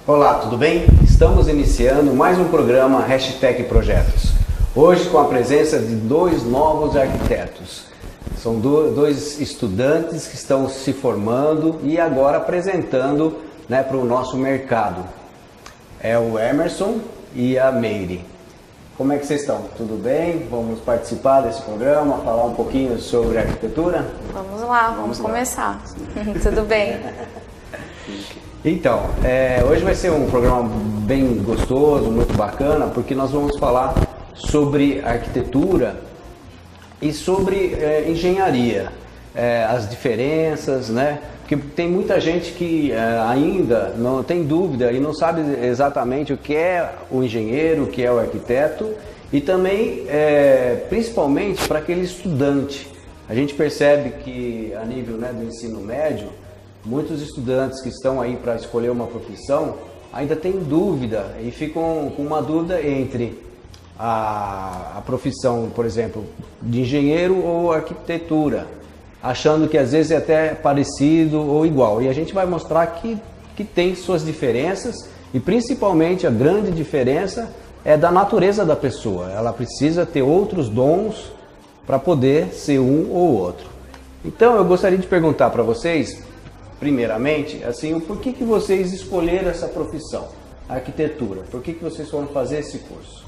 Olá, tudo bem? Estamos iniciando mais um programa Hashtag Projetos. Hoje com a presença de dois novos arquitetos. São dois estudantes que estão se formando e agora apresentando, para o nosso mercado. É o Emerson e a Meire. Como é que vocês estão? Tudo bem? Vamos participar desse programa, falar um pouquinho sobre arquitetura? Vamos lá, vamos começar. Tudo bem? Então, hoje vai ser um programa bem gostoso, muito bacana, porque nós vamos falar sobre arquitetura e sobre engenharia, as diferenças, né? Porque tem muita gente que ainda não tem dúvida e não sabe exatamente o que é o engenheiro, o que é o arquiteto e também, principalmente, para aquele estudante. A gente percebe que a nível do ensino médio, muitos estudantes que estão aí para escolher uma profissão ainda têm dúvida e ficam com uma dúvida entre a profissão, por exemplo, de engenheiro ou arquitetura, achando que às vezes é até parecido ou igual. E a gente vai mostrar que tem suas diferenças e principalmente a grande diferença é da natureza da pessoa. Ela precisa ter outros dons para poder ser um ou outro. Então eu gostaria de perguntar para vocês, primeiramente, assim, o porquê que vocês escolheram essa profissão, a arquitetura? Por que vocês foram fazer esse curso?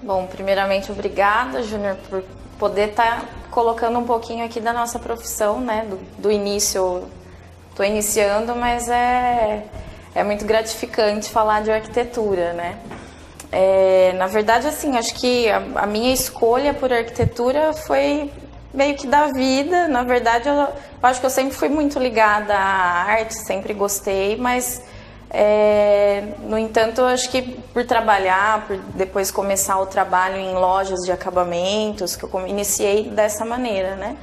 Bom, primeiramente, obrigada, Júnior, por poder estar colocando um pouquinho aqui da nossa profissão, né? Do início, estou iniciando, mas é muito gratificante falar de arquitetura, né? Na verdade, assim, acho que a minha escolha por arquitetura foi meio que da vida. Na verdade, eu acho que eu sempre fui muito ligada à arte, sempre gostei, mas no entanto, eu acho que por trabalhar, por depois começar o trabalho em lojas de acabamentos, que eu iniciei dessa maneira, né?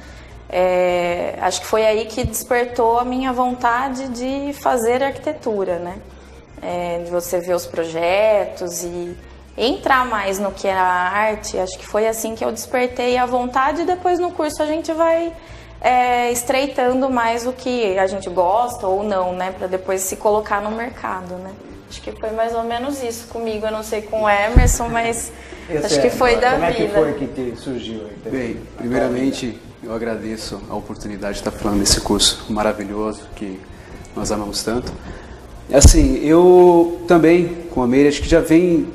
Acho que foi aí que despertou a minha vontade de fazer arquitetura, né? De você ver os projetos e entrar mais no que é a arte. Acho que foi assim que eu despertei a vontade e depois no curso a gente vai estreitando mais o que a gente gosta ou não, né? Para depois se colocar no mercado, né? Acho que foi mais ou menos isso comigo. Eu não sei com o Emerson, mas acho que foi da vida. Como é que foi que te surgiu? Bem, primeiramente eu agradeço a oportunidade de estar falando desse curso maravilhoso que nós amamos tanto. Assim, eu também, com a Meire, acho que já vem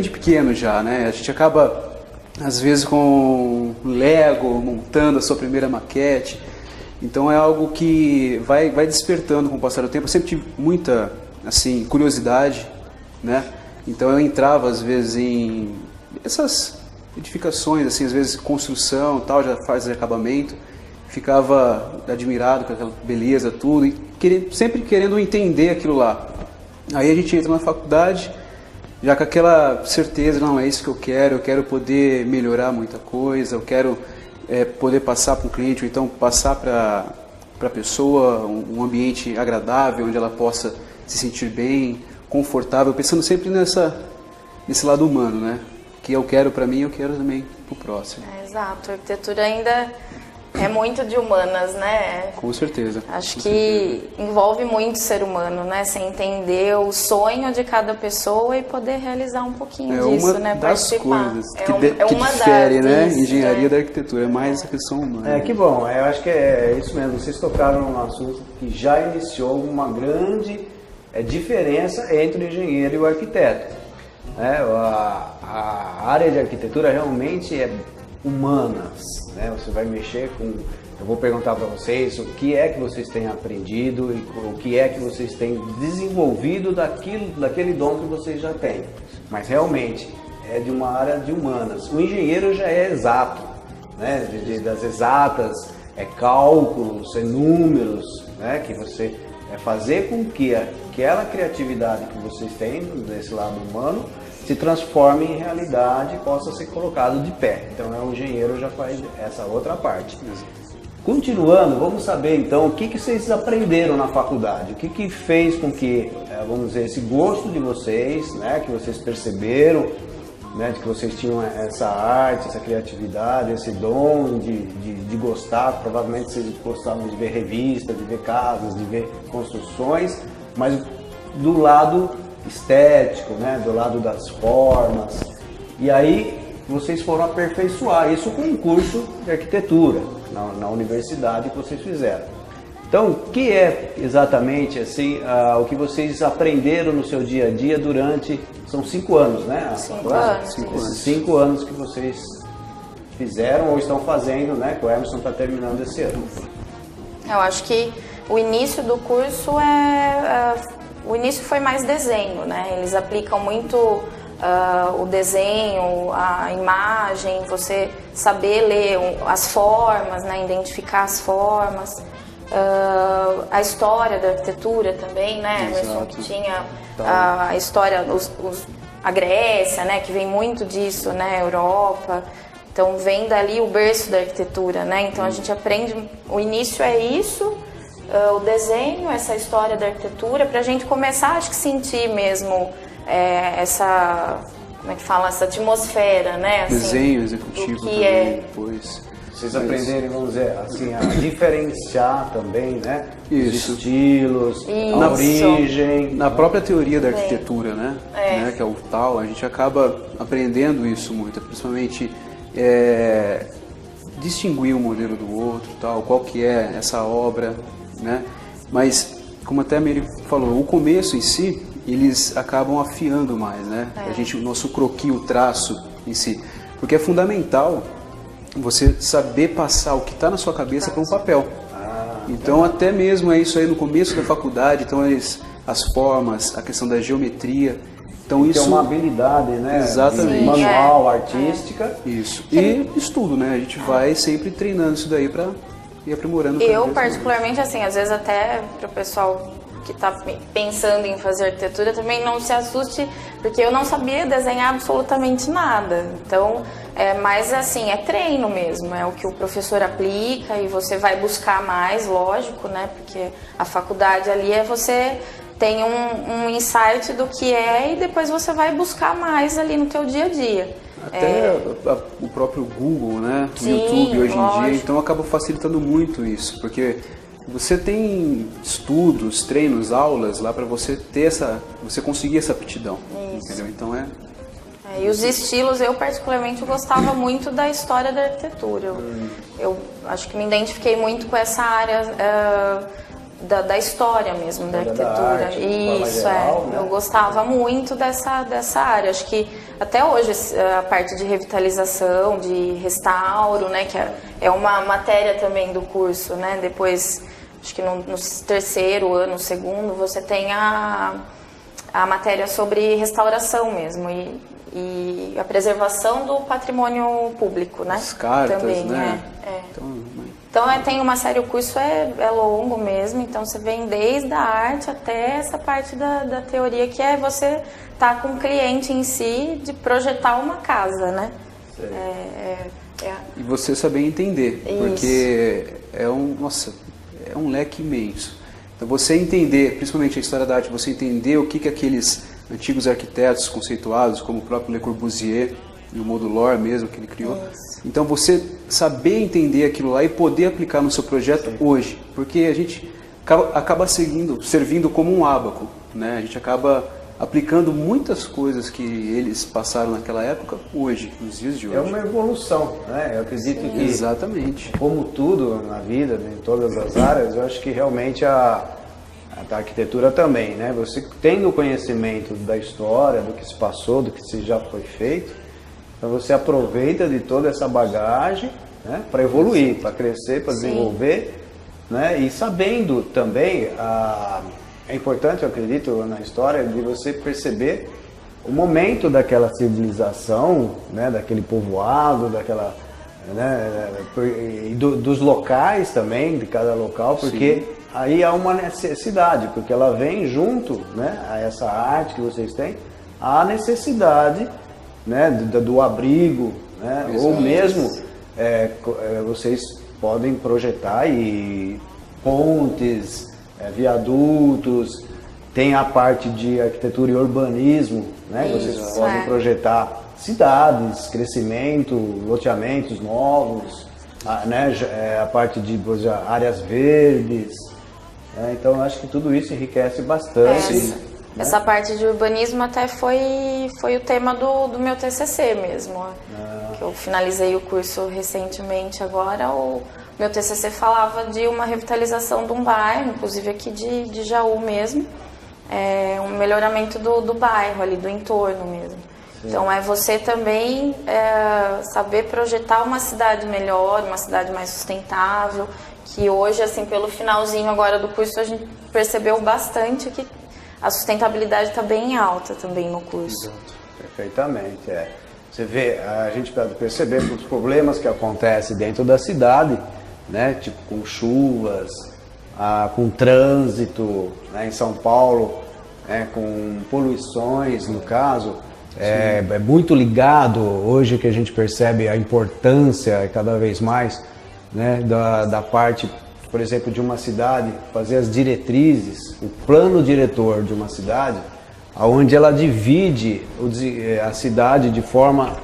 de pequeno já, né? A gente acaba, às vezes, com Lego, montando a sua primeira maquete. Então é algo que vai despertando com o passar do tempo. Eu sempre tive muita, assim, curiosidade, né? Então eu entrava, às vezes, em essas edificações, assim, às vezes construção, tal, já faz acabamento. Ficava admirado com aquela beleza, tudo, e sempre querendo entender aquilo lá. Aí a gente entra na faculdade, já com aquela certeza, não, é isso que eu quero poder melhorar muita coisa, eu quero poder passar para o cliente, ou então passar para a pessoa um ambiente agradável, onde ela possa se sentir bem, confortável, pensando sempre nesse lado humano, né? Que eu quero para mim, eu quero também para o próximo. Exato, a arquitetura ainda é muito de humanas, né? Com certeza. Acho que envolve muito o ser humano, né? Você entender o sonho de cada pessoa e poder realizar um pouquinho disso, né? Das coisas que uma difere, né? disso, Engenharia da arquitetura, é mais a questão humana. Que bom, eu acho que é isso mesmo. Vocês tocaram num assunto que já iniciou uma grande diferença entre o engenheiro e o arquiteto. A área de arquitetura realmente é humanas, né? Você vai mexer com... Eu vou perguntar para vocês o que é que vocês têm aprendido e o que é que vocês têm desenvolvido daquele dom que vocês já têm. Mas realmente é de uma área de humanas. O engenheiro já é exato, né? Das exatas, cálculos, números, né? Que você fazer com que aquela criatividade que vocês têm desse lado humano se transforme em realidade e possa ser colocado de pé. Então o engenheiro já faz essa outra parte. Continuando, vamos saber então o que vocês aprenderam na faculdade, o que fez com que, vamos dizer, esse gosto de vocês, né, que vocês perceberam, né, de que vocês tinham essa arte, essa criatividade, esse dom de gostar. Provavelmente vocês gostavam de ver revistas, de ver casas, de ver construções, mas do lado estético, né, do lado das formas. E aí vocês foram aperfeiçoar isso com um curso de arquitetura na universidade que vocês fizeram. Então, o que é exatamente assim o que vocês aprenderam no seu dia a dia durante, são 5 anos, né? 5 anos. 5 anos que vocês fizeram ou estão fazendo, né? Que o Emerson está terminando esse ano. Eu acho que o início do curso o início foi mais desenho, né? Eles aplicam muito o desenho, a imagem, você saber ler as formas, né? Identificar as formas. A história da arquitetura também, né? Emerson, que tinha a história, a Grécia, né? Que vem muito disso, né? Europa. Então vem dali o berço da arquitetura, né? Então a gente aprende, o início é isso, o desenho, essa história da arquitetura, para a gente começar, acho que sentir mesmo essa, como é que fala, essa atmosfera, né? Assim, desenho executivo do que também, depois. Vocês aprenderem, vamos dizer, assim, a diferenciar também, né? Isso. Os estilos, Isso. a origem. Na própria teoria da arquitetura, né? Que é o tal, a gente acaba aprendendo isso muito, principalmente distinguir um modelo do outro, tal, qual que é essa obra, né? Mas, como até a Mary falou, o começo em si, eles acabam afiando mais, né? O nosso croquis, o traço em si, porque é fundamental você saber passar o que está na sua cabeça para um papel. Então, até mesmo é isso aí no começo da faculdade, então as formas, a questão da geometria. Então, isso é uma habilidade, né? Exatamente. Manual, artística. Isso. E estudo, né? A gente vai sempre treinando isso daí para ir aprimorando. Eu, particularmente, assim, às vezes até para o pessoal que está pensando em fazer arquitetura também não se assuste, porque eu não sabia desenhar absolutamente nada. Então, mas assim, é treino mesmo, é o que o professor aplica e você vai buscar mais, lógico, né? Porque a faculdade ali você tem um insight do que é e depois você vai buscar mais ali no teu dia a dia. Até o próprio Google, né? O Sim, YouTube hoje em dia, lógico. então acaba facilitando muito isso, porque você tem estudos, treinos, aulas lá para você ter você conseguir essa aptidão, entendeu? Então e os estilos, eu particularmente gostava muito da história da arquitetura. Eu acho que me identifiquei muito com essa área da história mesmo, da arquitetura. Arte, de forma Isso, geral, né? Eu gostava muito dessa área. Acho que até hoje a parte de revitalização, de restauro, né, que é uma matéria também do curso, né? Depois, acho que no terceiro ano, segundo, você tem a matéria sobre restauração mesmo e a preservação do patrimônio público, né? As cartas, também, né? Então tem uma série, o curso é longo mesmo, então você vem desde a arte até essa parte da teoria, que é você estar com o cliente em si, de projetar uma casa, né? E você saber entender, porque é um leque imenso. Então você entender, principalmente a história da arte, você entender o que aqueles antigos arquitetos conceituados, como o próprio Le Corbusier, e o Modulor mesmo que ele criou. Então você saber entender aquilo lá e poder aplicar no seu projeto hoje, porque a gente acaba servindo como um ábaco, né? A gente acaba aplicando muitas coisas que eles passaram naquela época hoje, nos dias de hoje. É uma evolução, né? Eu acredito que, exatamente, como tudo na vida, em todas as áreas, eu acho que realmente a arquitetura também, né? Você tendo o conhecimento da história, do que se passou, do que já foi feito, então você aproveita de toda essa bagagem, né, para evoluir, para crescer, para desenvolver, né? E sabendo também, é importante, eu acredito, na história, de você perceber o momento daquela civilização, né, daquele povoado, daquela, né, dos locais também, de cada local, porque aí há uma necessidade, porque ela vem junto, né, a essa arte que vocês têm, a necessidade, né, do abrigo, né, ou mesmo vocês podem projetar pontes, viadutos, tem a parte de arquitetura e urbanismo, né, vocês podem projetar cidades, crescimento, loteamentos novos, né, a parte de áreas verdes, né, então eu acho que tudo isso enriquece bastante, Essa parte de urbanismo até foi o tema do meu TCC mesmo. Que eu finalizei o curso recentemente agora. O meu TCC falava de uma revitalização de um bairro, inclusive aqui de Jaú mesmo. Um melhoramento do bairro ali, do entorno mesmo. Sim. Então é você também saber projetar uma cidade melhor, uma cidade mais sustentável, que hoje, assim, pelo finalzinho agora do curso, a gente percebeu bastante que a sustentabilidade está bem alta também no curso. Exato. Perfeitamente, Você vê, a gente pode perceber os problemas que acontecem dentro da cidade, né? Tipo com chuvas, com trânsito, né? Em São Paulo, com poluições, no caso. É muito ligado hoje que a gente percebe a importância cada vez mais, né? Da parte, por exemplo, de uma cidade, fazer as diretrizes, o plano diretor de uma cidade, onde ela divide a cidade de forma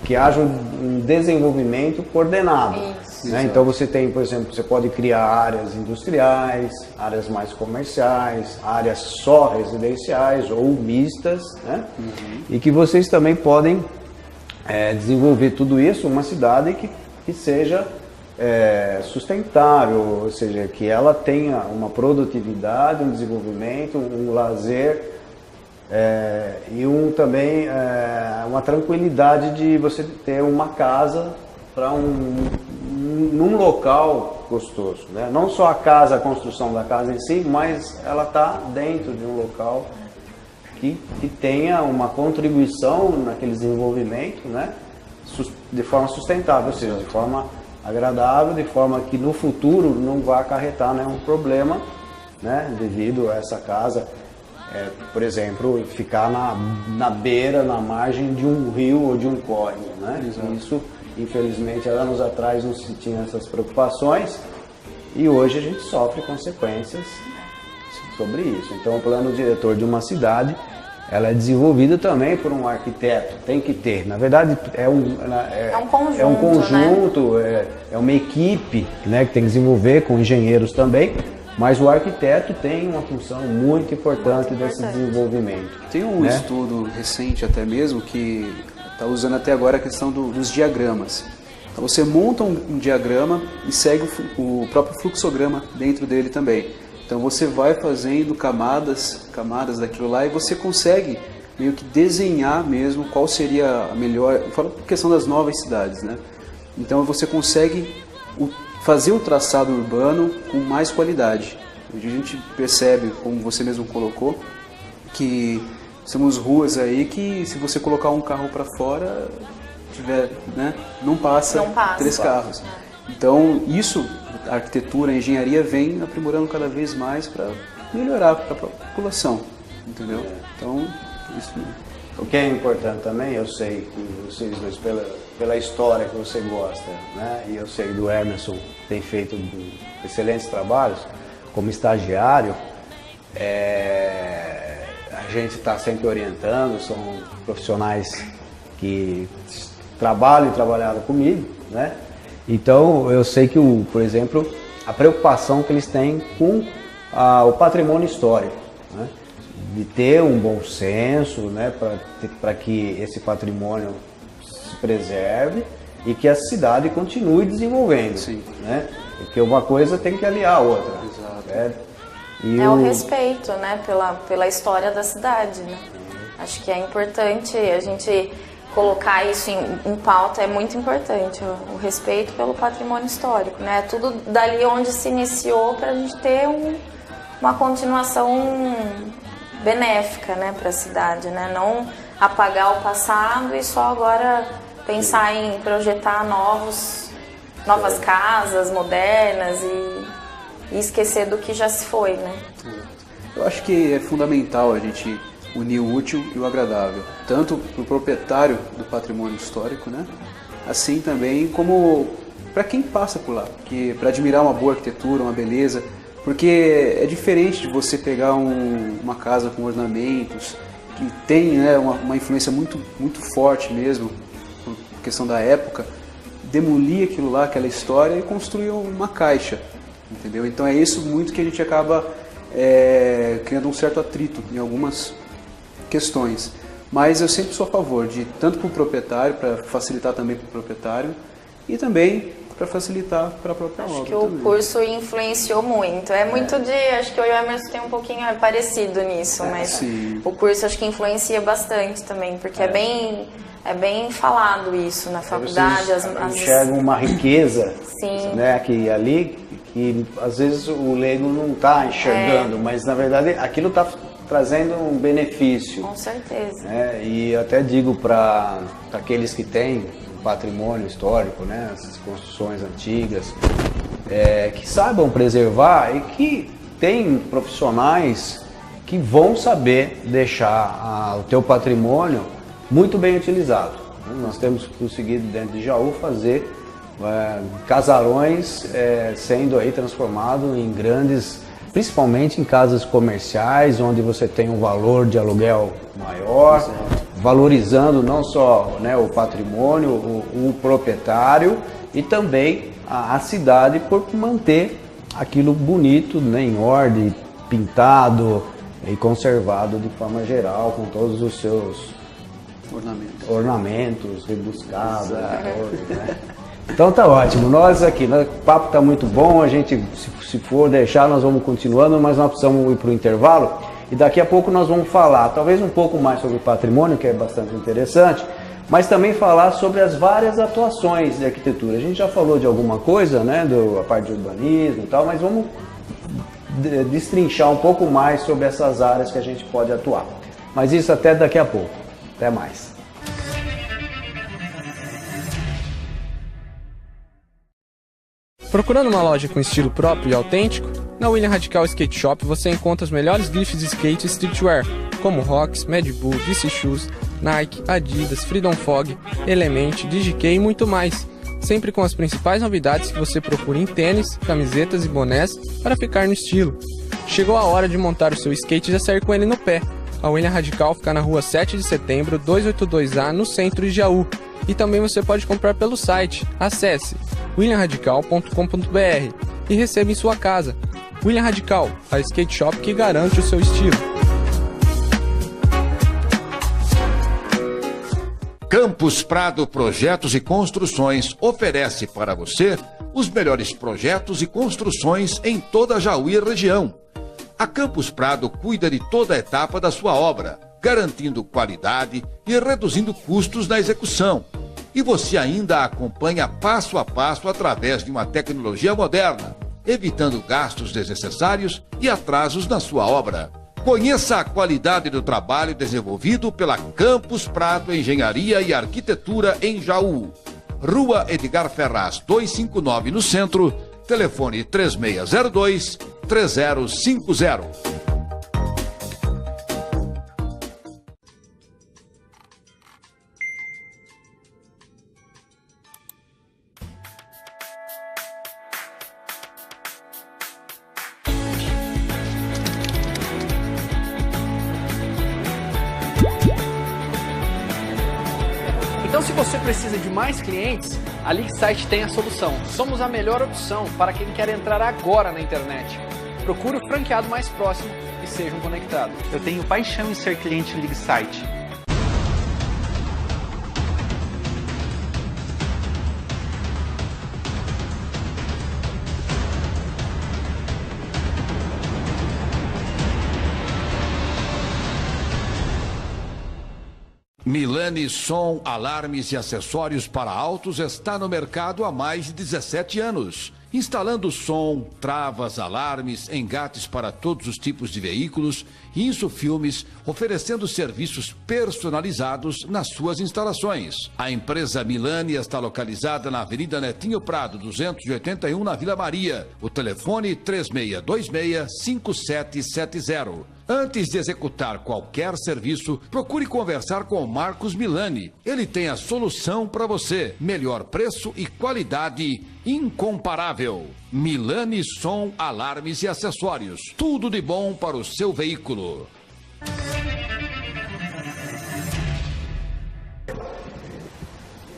que haja um desenvolvimento coordenado. Né? Então você tem, por exemplo, você pode criar áreas industriais, áreas mais comerciais, áreas só residenciais ou mistas, né? E que vocês também podem desenvolver tudo isso uma cidade que seja sustentável, ou seja, que ela tenha uma produtividade, um desenvolvimento, um lazer e também uma tranquilidade de você ter uma casa para num local gostoso, né? Não só a construção da casa em si, mas ela está dentro de um local que tenha uma contribuição naquele desenvolvimento, né? De forma sustentável, ou seja, de forma agradável, de forma que no futuro não vai acarretar nenhum problema, né? Devido a essa casa, por exemplo, ficar na beira, na margem de um rio ou de um córrego, né? Isso, infelizmente, há anos atrás não se tinha essas preocupações e hoje a gente sofre consequências sobre isso. Então, o plano diretor de uma cidade, ela é desenvolvida também por um arquiteto, tem que ter. Na verdade, é um conjunto, né? É uma equipe, né, que tem que desenvolver com engenheiros também, mas o arquiteto tem uma função muito importante desse desenvolvimento. Tem um estudo recente até mesmo que está usando até agora a questão dos diagramas. Então você monta um diagrama e segue o próprio fluxograma dentro dele também. Então você vai fazendo camadas daquilo lá e você consegue meio que desenhar mesmo qual seria a melhor, fala por questão das novas cidades, né? Então você consegue fazer o traçado urbano com mais qualidade. Hoje a gente percebe, como você mesmo colocou, que temos ruas aí que se você colocar um carro para fora, né, não passa 3 carros. Então isso, a arquitetura, a engenharia vem aprimorando cada vez mais para melhorar para a população, entendeu? Então, isso. O que é importante também, eu sei que vocês dois, pela história que você gosta, né? E eu sei do Emerson, tem feito excelentes trabalhos como estagiário, a gente está sempre orientando, são profissionais que trabalham e trabalharam comigo, né? Então eu sei que, por exemplo, a preocupação que eles têm com o patrimônio histórico, né? De ter um bom senso, né? Para que esse patrimônio se preserve e que a cidade continue desenvolvendo. Sim. Né? Porque uma coisa tem que aliar a outra. Exato. Certo? O respeito, né, pela história da cidade, né? Acho que é importante a gente colocar isso em pauta, é muito importante, o respeito pelo patrimônio histórico, né? Tudo dali onde se iniciou para a gente ter uma continuação benéfica, né, para a cidade, né? Não apagar o passado e só agora pensar em projetar novas casas modernas e esquecer do que já se foi, né? Eu acho que é fundamental a gente unir o útil e o agradável, tanto para o proprietário do patrimônio histórico, né? Assim também como para quem passa por lá, porque para admirar uma boa arquitetura, uma beleza, porque é diferente de você pegar uma casa com ornamentos que tem, né, uma influência muito, muito forte mesmo, por questão da época, demolir aquilo lá, aquela história e construir uma caixa, entendeu? Então é isso muito que a gente acaba criando um certo atrito em algumas questões. Mas eu sempre sou a favor de, tanto para o proprietário, para facilitar também para o proprietário, e também para facilitar para a própria obra. Acho que o curso influenciou muito. Acho que eu e o Emerson tem um pouquinho parecido nisso, mas sim. O curso acho que influencia bastante também, porque é bem falado isso na faculdade. Vocês enxergam uma riqueza, Sim. né, que ali, que às vezes o leigo não está enxergando, mas na verdade aquilo está trazendo um benefício. Com certeza. Né? E até digo para aqueles que têm patrimônio histórico, né, essas construções antigas, que saibam preservar e que tem profissionais que vão saber deixar o teu patrimônio muito bem utilizado. Nós temos conseguido dentro de Jaú fazer casarões sendo aí transformados em grandes, principalmente em casas comerciais, onde você tem um valor de aluguel maior, valorizando não só, né, o patrimônio, o proprietário e também a cidade por manter aquilo bonito, né, em ordem, pintado e conservado de forma geral, com todos os seus ornamentos rebuscados. Né? Então tá ótimo, nós aqui, o papo tá muito bom, a gente, se for deixar, nós vamos continuando, mas nós precisamos ir para o intervalo e daqui a pouco nós vamos falar, talvez um pouco mais sobre patrimônio, que é bastante interessante, mas também falar sobre as várias atuações de arquitetura. A gente já falou de alguma coisa, né, a parte de urbanismo e tal, mas vamos destrinchar um pouco mais sobre essas áreas que a gente pode atuar. Mas isso até daqui a pouco. Até mais. Procurando uma loja com estilo próprio e autêntico? Na William Radical Skate Shop você encontra os melhores grifes de skate e streetwear, como Rocks, Mad Bull, DC Shoes, Nike, Adidas, Freedom Fog, Element, DJK e muito mais. Sempre com as principais novidades que você procura em tênis, camisetas e bonés para ficar no estilo. Chegou a hora de montar o seu skate e já sair com ele no pé. A William Radical fica na rua 7 de setembro, 282A, no centro de Jaú. E também você pode comprar pelo site. Acesse williamradical.com.br e receba em sua casa. William Radical, a skate shop que garante o seu estilo. Campus Prado Projetos e Construções oferece para você os melhores projetos e construções em toda a Jaú e região. A Campus Prado cuida de toda a etapa da sua obra, garantindo qualidade e reduzindo custos na execução. E você ainda a acompanha passo a passo através de uma tecnologia moderna, evitando gastos desnecessários e atrasos na sua obra. Conheça a qualidade do trabalho desenvolvido pela Campus Prado Engenharia e Arquitetura em Jaú. Rua Edgar Ferraz, 259 no centro, telefone 3602-3050. Então, se você precisa de mais clientes, a LinkSite tem a solução. Somos a melhor opção para quem quer entrar agora na internet. Procure o franqueado mais próximo e sejam conectados. Eu tenho paixão em ser cliente LinkSite. Milani Som, Alarmes e Acessórios para Autos está no mercado há mais de 17 anos. Instalando som, travas, alarmes, engates para todos os tipos de veículos e insufilmes, oferecendo serviços personalizados nas suas instalações. A empresa Milani está localizada na Avenida Netinho Prado, 281, na Vila Maria. O telefone 3626-5770. Antes de executar qualquer serviço, procure conversar com o Marcos Milani. Ele tem a solução para você. Melhor preço e qualidade incomparável. Milani Som, Alarmes e Acessórios. Tudo de bom para o seu veículo.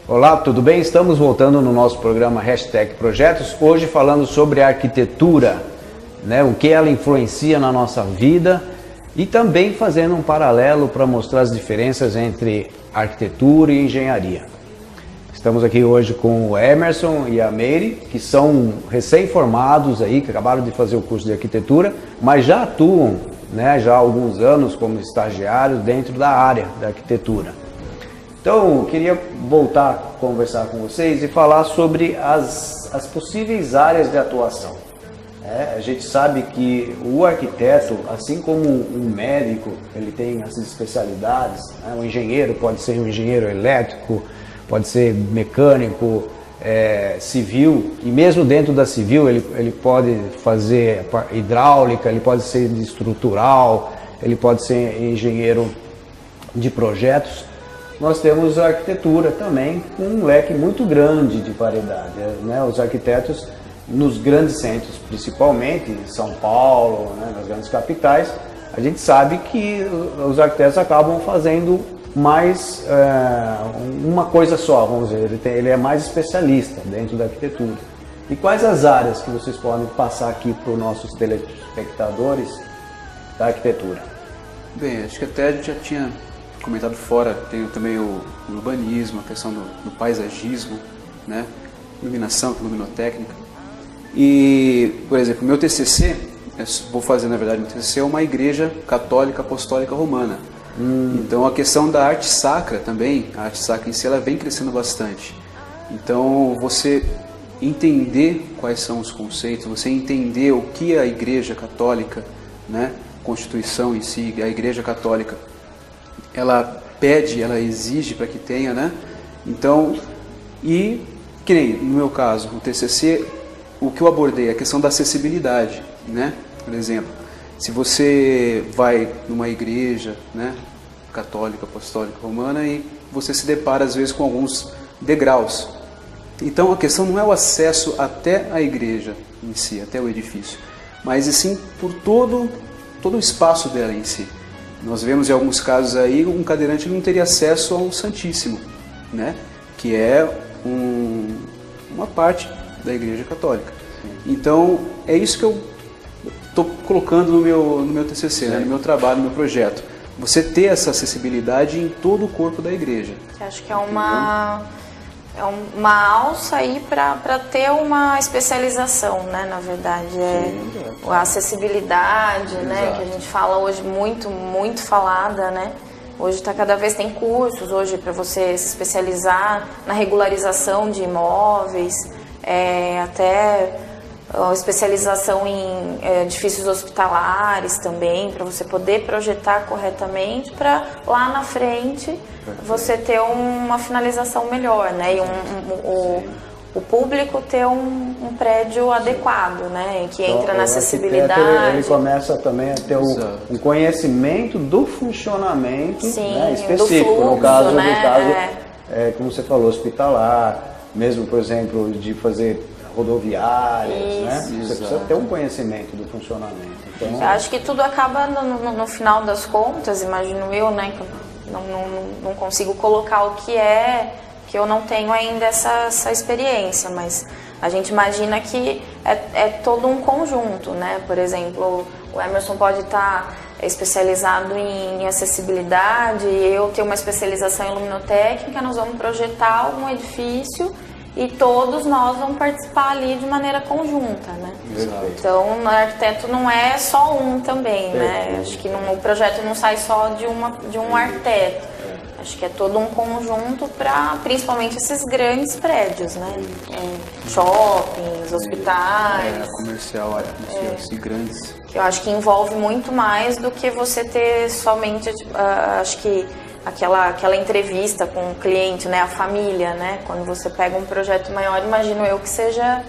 Olá, tudo bem? Estamos voltando no nosso programa Hashtag Projetos, hoje falando sobre arquitetura. né, o que ela influencia na nossa vida e também fazendo um paralelo para mostrar as diferenças entre arquitetura e engenharia. Estamos aqui hoje com o Emerson e a Meire, que são recém-formados aí, que acabaram de fazer o curso de arquitetura, mas já atuam, né, já há alguns anos como estagiários dentro da área da arquitetura. Então, eu queria voltar a conversar com vocês e falar sobre as possíveis áreas de atuação. A gente sabe que o arquiteto, assim como um médico, ele tem as especialidades, né? O engenheiro pode ser um engenheiro elétrico, pode ser mecânico, civil, e mesmo dentro da civil ele pode fazer hidráulica, ele pode ser estrutural, ele pode ser engenheiro de projetos. Nós temos a arquitetura também com um leque muito grande de variedade, né? Os arquitetos nos grandes centros, principalmente em São Paulo, né, nas grandes capitais, a gente sabe que os arquitetos acabam fazendo mais uma coisa só, vamos dizer, ele é mais especialista dentro da arquitetura. E quais as áreas que vocês podem passar aqui para os nossos telespectadores da arquitetura? Bem, acho que até a gente já tinha comentado fora, tem também o urbanismo, a questão do paisagismo, né, iluminação, luminotécnica. E, por exemplo, meu TCC, vou fazer na verdade, meu TCC é uma igreja católica apostólica romana. Então a questão da arte sacra também, a arte sacra em si, ela vem crescendo bastante. Então você entender quais são os conceitos, você entender o que a igreja católica, né, Constituição em si, a igreja católica, ela pede, ela exige para que tenha, né? Então, e que nem no meu caso, o TCC, o que eu abordei, a questão da acessibilidade, né? Por exemplo, se você vai numa igreja, né, católica, apostólica, romana, e você se depara às vezes com alguns degraus. Então a questão não é o acesso até a igreja em si, até o edifício, mas e sim por todo o espaço dela em si. Nós vemos em alguns casos aí um cadeirante não teria acesso ao Santíssimo, né? Que é uma parte da Igreja Católica. Então é isso que eu estou colocando no meu TCC, né? No meu trabalho, no meu projeto. Você ter essa acessibilidade em todo o corpo da igreja. Eu acho que é uma alça aí para ter uma especialização, né? Na verdade, a acessibilidade, né? Que a gente fala hoje muito falada, né? Hoje cada vez tem cursos hoje para você se especializar na regularização de imóveis, até a especialização em edifícios hospitalares também, para você poder projetar corretamente, para lá na frente você ter uma finalização melhor, né? E o público ter um prédio adequado, né? Que entra na acessibilidade. Ele começa também a ter um conhecimento do funcionamento, sim, né, específico, do fluxo, no caso, né? Como você falou, hospitalar, mesmo, por exemplo, de fazer rodoviárias, né? Você precisa ter um conhecimento do funcionamento. Então, eu acho que tudo acaba no final das contas, imagino eu, né? Que eu não consigo colocar o que que eu não tenho ainda essa experiência, mas a gente imagina que é todo um conjunto, né? Por exemplo, o Emerson pode estar especializado em acessibilidade, eu tenho uma especialização em luminotécnica, nós vamos projetar um edifício e todos nós vamos participar ali de maneira conjunta, né? Exato. Então, o arquiteto não é só um também, né? Acho que o projeto não sai só de um arquiteto. Acho que é todo um conjunto para, principalmente, esses grandes prédios, né? Shoppings, hospitais. Comercial, assim, grandes. Que eu acho que envolve muito mais do que você ter somente, acho que aquela entrevista com o cliente, né, a família, né? Quando você pega um projeto maior, imagino eu que seja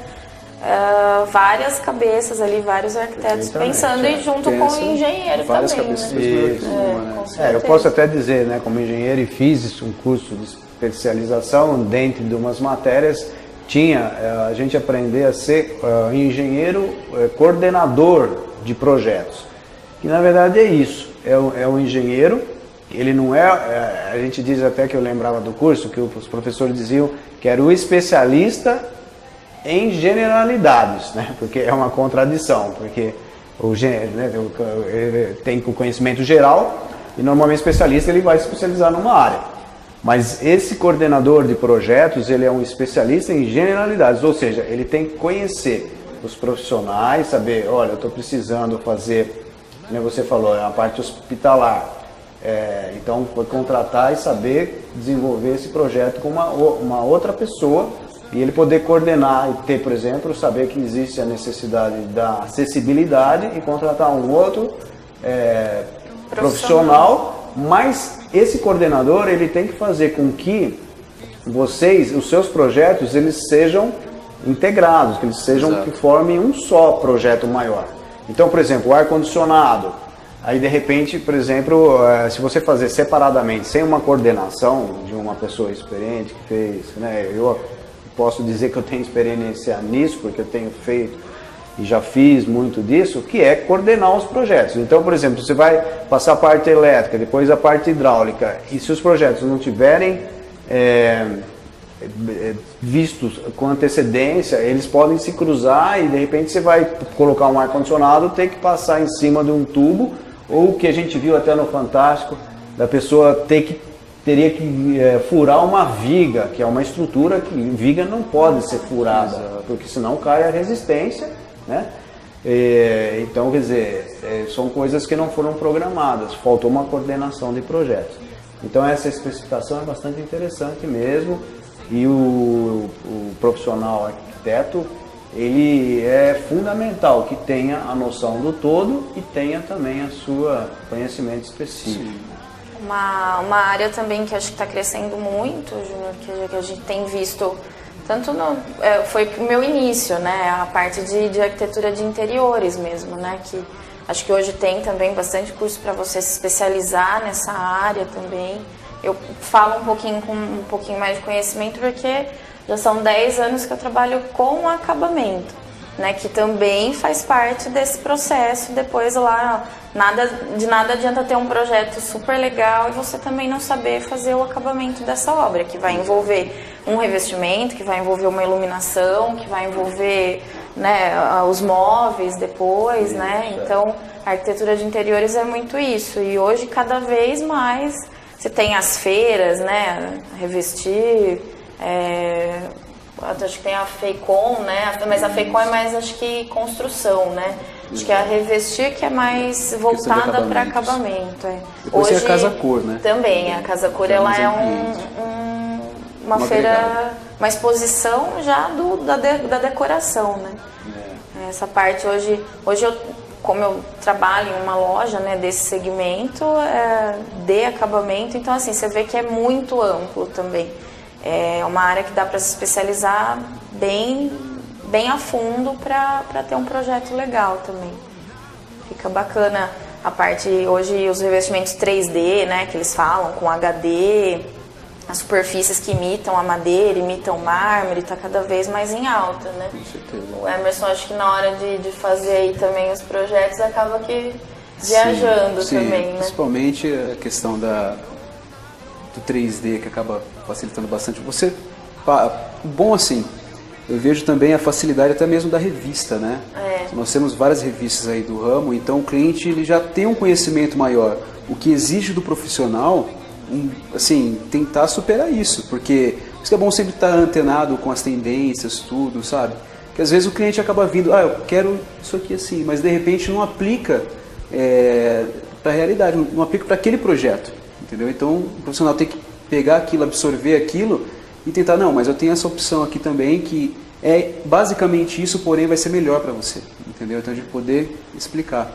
várias cabeças ali, vários arquitetos pensando e junto com o engenheiro várias também, cabeças né? Eu posso até dizer, né, como engenheiro, e fiz um curso de especialização dentro de umas matérias, a gente aprender a ser engenheiro coordenador de projetos, que na verdade é isso, é um engenheiro. Ele não a gente diz até que eu lembrava do curso, que os professores diziam que era o especialista em generalidades, né? Porque é uma contradição, porque ele tem o conhecimento geral e normalmente o especialista ele vai se especializar numa área. Mas esse coordenador de projetos, ele é um especialista em generalidades, ou seja, ele tem que conhecer os profissionais, saber, olha, eu estou precisando fazer, como você falou, a parte hospitalar. Então, foi contratar e saber desenvolver esse projeto com uma outra pessoa e ele poder coordenar e ter, por exemplo, saber que existe a necessidade da acessibilidade e contratar um outro profissional, mas esse coordenador ele tem que fazer com que os seus projetos, eles sejam integrados, que eles sejam, que formem um só projeto maior. Então, por exemplo, o ar-condicionado, aí de repente, por exemplo, se você fazer separadamente, sem uma coordenação de uma pessoa experiente que fez, né, eu posso dizer que eu tenho experiência nisso, porque eu tenho feito e já fiz muito disso, que é coordenar os projetos. Então, por exemplo, você vai passar a parte elétrica, depois a parte hidráulica, e se os projetos não tiverem vistos com antecedência, eles podem se cruzar e de repente você vai colocar um ar-condicionado, ter que passar em cima de um tubo, ou o que a gente viu até no Fantástico, da pessoa teria que furar uma viga, que é uma estrutura que viga não pode ser furada, porque senão cai a resistência, né? Então, quer dizer, são coisas que não foram programadas, faltou uma coordenação de projetos. Então essa especificação é bastante interessante mesmo, e o profissional arquiteto, ele é fundamental que tenha a noção do todo e tenha também a sua conhecimento específico. Uma área também que acho que está crescendo muito, Júnior, que a gente tem visto, tanto foi o meu início, né, a parte de arquitetura de interiores mesmo, né, que acho que hoje tem também bastante curso para você se especializar nessa área também. Eu falo com um pouquinho mais de conhecimento porque já são 10 anos que eu trabalho com acabamento, né, que também faz parte desse processo. Depois lá, de nada adianta ter um projeto super legal e você também não saber fazer o acabamento dessa obra, que vai envolver um revestimento, que vai envolver uma iluminação, que vai envolver, né, os móveis depois, né? Então, a arquitetura de interiores é muito isso. E hoje, cada vez mais, você tem as feiras, né, revestir, acho que tem a FEICOM, né, mas a FEICOM é mais, acho que, construção, né, acho que a revestir que é mais voltada para acabamento. Depois hoje, tem a Casa Cor, né? Também, a Casa Cor, ela é uma feira, uma exposição já da decoração, né. Essa parte hoje como eu trabalho em uma loja, né, desse segmento de acabamento, então assim, você vê que é muito amplo também. É uma área que dá para se especializar bem a fundo para ter um projeto legal também. Fica bacana a parte, hoje os revestimentos 3D, né, que eles falam, com HD, as superfícies que imitam a madeira, imitam o mármore, está cada vez mais em alta, né? Com certeza. O Emerson, acho que na hora de fazer aí também os projetos, acaba que viajando também, né? Principalmente a questão do 3D, que acaba facilitando bastante. Bom assim, eu vejo também a facilidade até mesmo da revista, né? Nós temos várias revistas aí do ramo, então o cliente ele já tem um conhecimento maior. O que exige do profissional, assim, tentar superar isso, porque isso que é bom sempre estar antenado com as tendências, tudo, sabe? Porque às vezes o cliente acaba vindo, eu quero isso aqui assim, mas de repente não aplica para a realidade, não aplica para aquele projeto, entendeu? Então o profissional tem que pegar aquilo, absorver aquilo e tentar, não, mas eu tenho essa opção aqui também que é basicamente isso, porém vai ser melhor para você, entendeu? Então de poder explicar.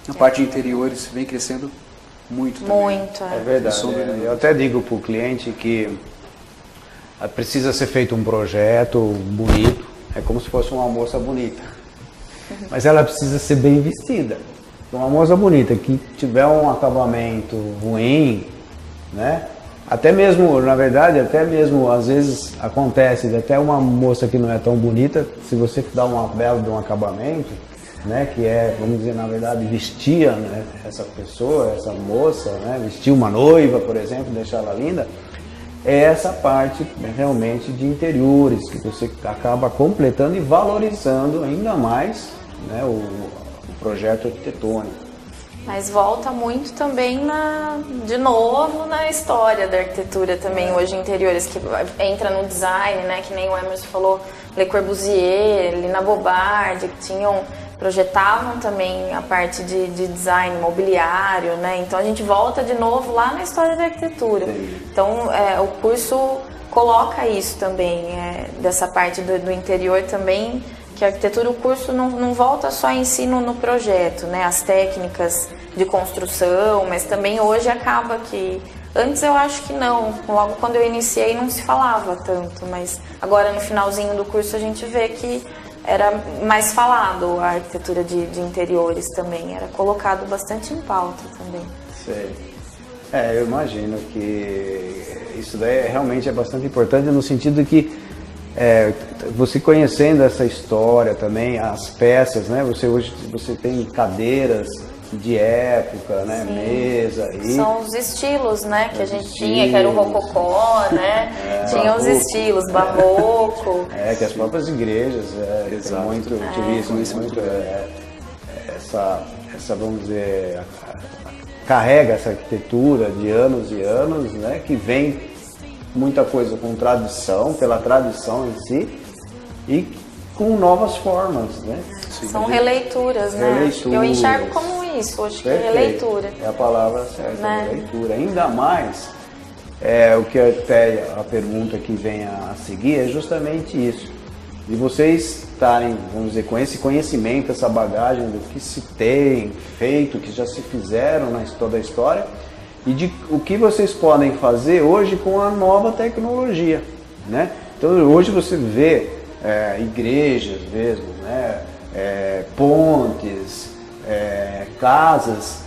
A parte de interiores vem crescendo muito também. Muito, é verdade. Eu até digo para o cliente que precisa ser feito um projeto bonito, é como se fosse uma moça bonita, mas ela precisa ser bem vestida. Uma moça bonita que tiver um acabamento ruim, né? Até mesmo, na verdade, até mesmo às vezes acontece de até uma moça que não é tão bonita, se você dá uma bela de um acabamento, né, que é, vamos dizer, na verdade, vestir, né, essa pessoa, essa moça, né, vestir uma noiva, por exemplo, deixar ela linda, é essa parte realmente de interiores, que você acaba completando e valorizando ainda mais, né, o projeto arquitetônico. Mas volta muito também, de novo, na história da arquitetura também, hoje interiores, que entra no design, né, que nem o Emerson falou, Le Corbusier, Lina Bobardi, que projetavam também a parte de design mobiliário, né, então a gente volta de novo lá na história da arquitetura. Então o curso coloca isso também, dessa parte do interior também, que a arquitetura, o curso não volta só em si no projeto, né, as técnicas de construção, mas também hoje acaba que, antes eu acho que não, logo quando eu iniciei não se falava tanto, mas agora no finalzinho do curso a gente vê que era mais falado a arquitetura de interiores também, era colocado bastante em pauta também. Sei. Eu imagino que isso daí realmente é bastante importante no sentido que você conhecendo essa história também, as peças, né? Hoje você tem cadeiras de época, né? Sim. Mesa. São os estilos, né? Que a gente tinha, que era o rococó, né? Tinha os estilos, barroco. Que as próprias igrejas Exato. Utilizam muito essa, vamos dizer, carrega essa arquitetura de anos e anos, né? Que vem muita coisa com tradição, pela tradição em si, e com novas formas, né? São releituras, né? Eu enxergo como isso, acho que é releitura. É a palavra certa, né? releitura. Ainda mais, o que até a pergunta que vem a seguir é justamente isso. De vocês estarem, vamos dizer, com esse conhecimento, essa bagagem do que se tem feito, que já se fizeram na toda a história, e de o que vocês podem fazer hoje com a nova tecnologia, né? Então hoje você vê igrejas mesmo, né? Pontes, casas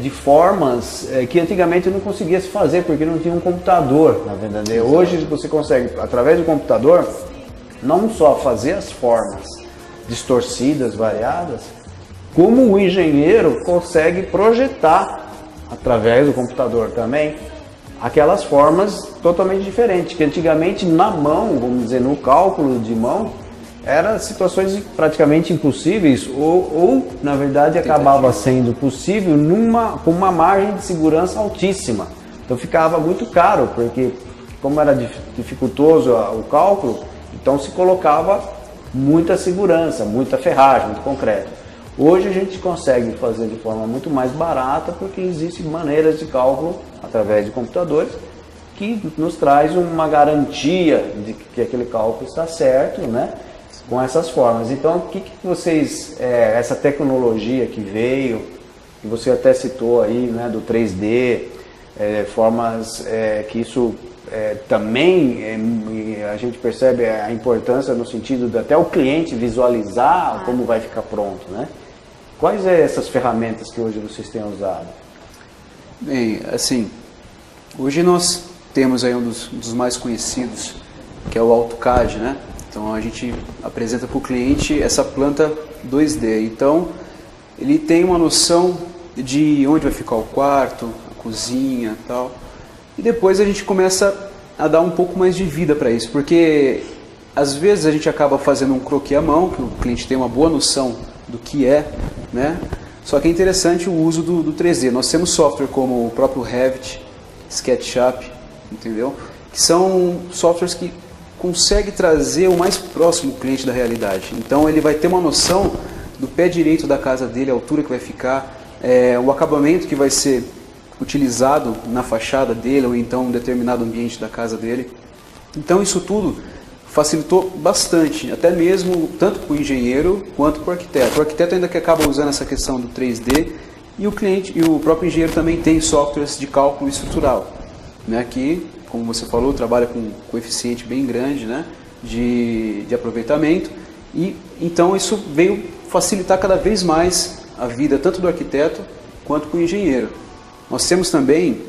de formas que antigamente não conseguia se fazer porque não tinha um computador, na verdade. Hoje você consegue, através do computador, não só fazer as formas distorcidas, variadas, como o engenheiro consegue projetar através do computador também aquelas formas totalmente diferentes, que antigamente na mão, vamos dizer, no cálculo de mão, eram situações praticamente impossíveis ou na verdade acabava sendo possível com uma margem de segurança altíssima. Então ficava muito caro, porque como era dificultoso o cálculo, então se colocava muita segurança, muita ferragem, muito concreto. Hoje a gente consegue fazer de forma muito mais barata, porque existem maneiras de cálculo através de computadores que nos traz uma garantia de que aquele cálculo está certo, né? Com essas formas. Então, o que vocês, essa tecnologia que veio, que você até citou aí, né, do 3D, formas que isso também a gente percebe a importância no sentido de até o cliente visualizar como vai ficar pronto, né? Quais são essas ferramentas que hoje vocês têm usado? Bem, assim, hoje nós temos aí um dos mais conhecidos, que é o AutoCAD, né? Então a gente apresenta para o cliente essa planta 2D. Então ele tem uma noção de onde vai ficar o quarto, a cozinha e tal. E depois a gente começa a dar um pouco mais de vida para isso, porque às vezes a gente acaba fazendo um croquis à mão, que o cliente tem uma boa noção do que né? Só que é interessante o uso do 3D. Nós temos software como o próprio Revit, SketchUp, entendeu? Que são softwares que conseguem trazer o mais próximo cliente da realidade. Então ele vai ter uma noção do pé direito da casa dele, a altura que vai ficar, o acabamento que vai ser utilizado na fachada dele ou então em um determinado ambiente da casa dele. Então isso tudo facilitou bastante, até mesmo tanto para o engenheiro quanto para o arquiteto. O arquiteto ainda que acaba usando essa questão do 3D e o cliente e o próprio engenheiro também tem softwares de cálculo estrutural, né, que, como você falou, trabalha com um coeficiente bem grande, né, de aproveitamento, e então isso veio facilitar cada vez mais a vida tanto do arquiteto quanto do engenheiro. Nós temos também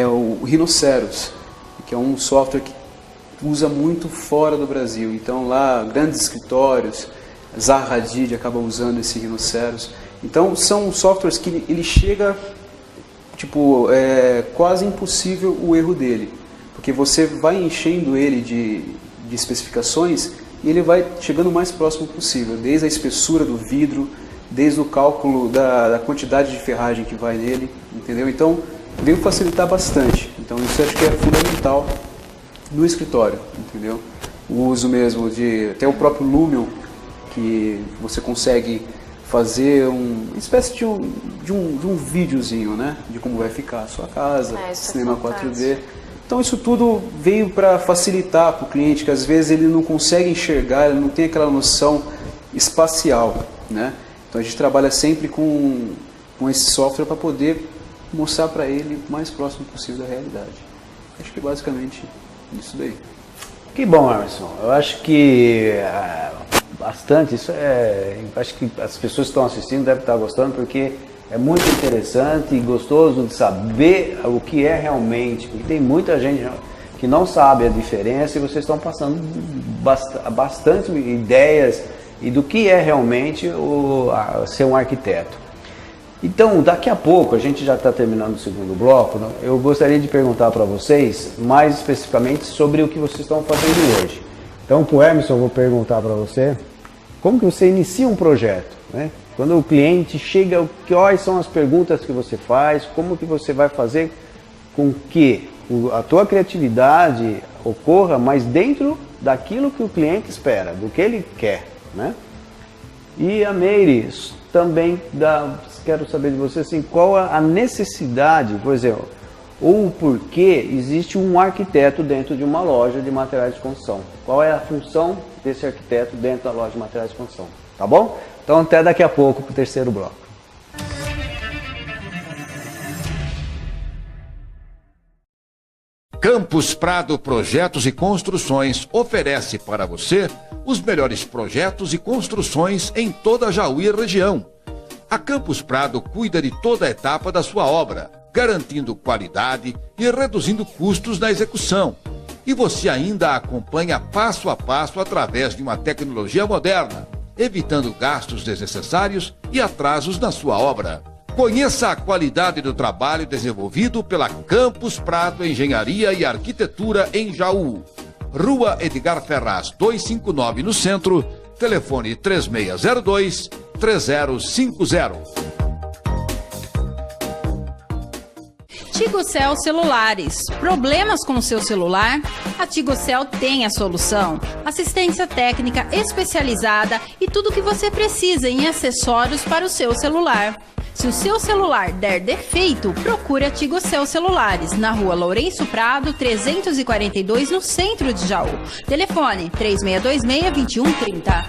o Rhinoceros, que é um software que usa muito fora do Brasil. Então lá grandes escritórios, Zaha Hadid acaba usando esse Rhinoceros. Então são softwares que ele chega, tipo, quase impossível o erro dele, porque você vai enchendo ele de especificações e ele vai chegando o mais próximo possível, desde a espessura do vidro, desde o cálculo da quantidade de ferragem que vai nele, entendeu? Então, veio facilitar bastante. Então, isso acho que é fundamental no escritório, entendeu? O uso mesmo de até o próprio Lumion, que você consegue fazer uma espécie de um videozinho, né? De como vai ficar a sua casa, cinema 4D. Então isso tudo veio para facilitar para o cliente, que às vezes ele não consegue enxergar, ele não tem aquela noção espacial, né? Então a gente trabalha sempre com esse software para poder mostrar para ele o mais próximo possível da realidade. Acho que basicamente isso daí. Que bom, Emerson. Eu acho que bastante, acho que as pessoas que estão assistindo devem estar gostando, porque é muito interessante e gostoso de saber o que é realmente, porque tem muita gente que não sabe a diferença e vocês estão passando bastante ideias e do que é realmente ser um arquiteto. Então, daqui a pouco, a gente já está terminando o segundo bloco, né? Eu gostaria de perguntar para vocês, mais especificamente, sobre o que vocês estão fazendo hoje. Então, para o Emerson, eu vou perguntar para você, como que você inicia um projeto, né? Quando o cliente chega, quais são as perguntas que você faz, como que você vai fazer com que a tua criatividade ocorra, mas dentro daquilo que o cliente espera, do que ele quer, né? E a Meire, também quero saber de você assim, qual a necessidade, por exemplo, ou o porquê existe um arquiteto dentro de uma loja de materiais de construção. Qual é a função desse arquiteto dentro da loja de materiais de construção, tá bom? Então até daqui a pouco para o terceiro bloco. Campus Prado Projetos e Construções oferece para você os melhores projetos e construções em toda a Jaú e região. A Campus Prado cuida de toda a etapa da sua obra, garantindo qualidade e reduzindo custos na execução. E você ainda acompanha passo a passo através de uma tecnologia moderna, evitando gastos desnecessários e atrasos na sua obra. Conheça a qualidade do trabalho desenvolvido pela Campus Prado Engenharia e Arquitetura em Jaú. Rua Edgar Ferraz, 259 no centro, telefone 3602-3050. Tigocel Celulares. Problemas com o seu celular? A Tigocel tem a solução. Assistência técnica especializada e tudo o que você precisa em acessórios para o seu celular. Se o seu celular der defeito, procure a Tigocel Celulares, na rua Lourenço Prado, 342, no centro de Jaú. Telefone 3626-2130.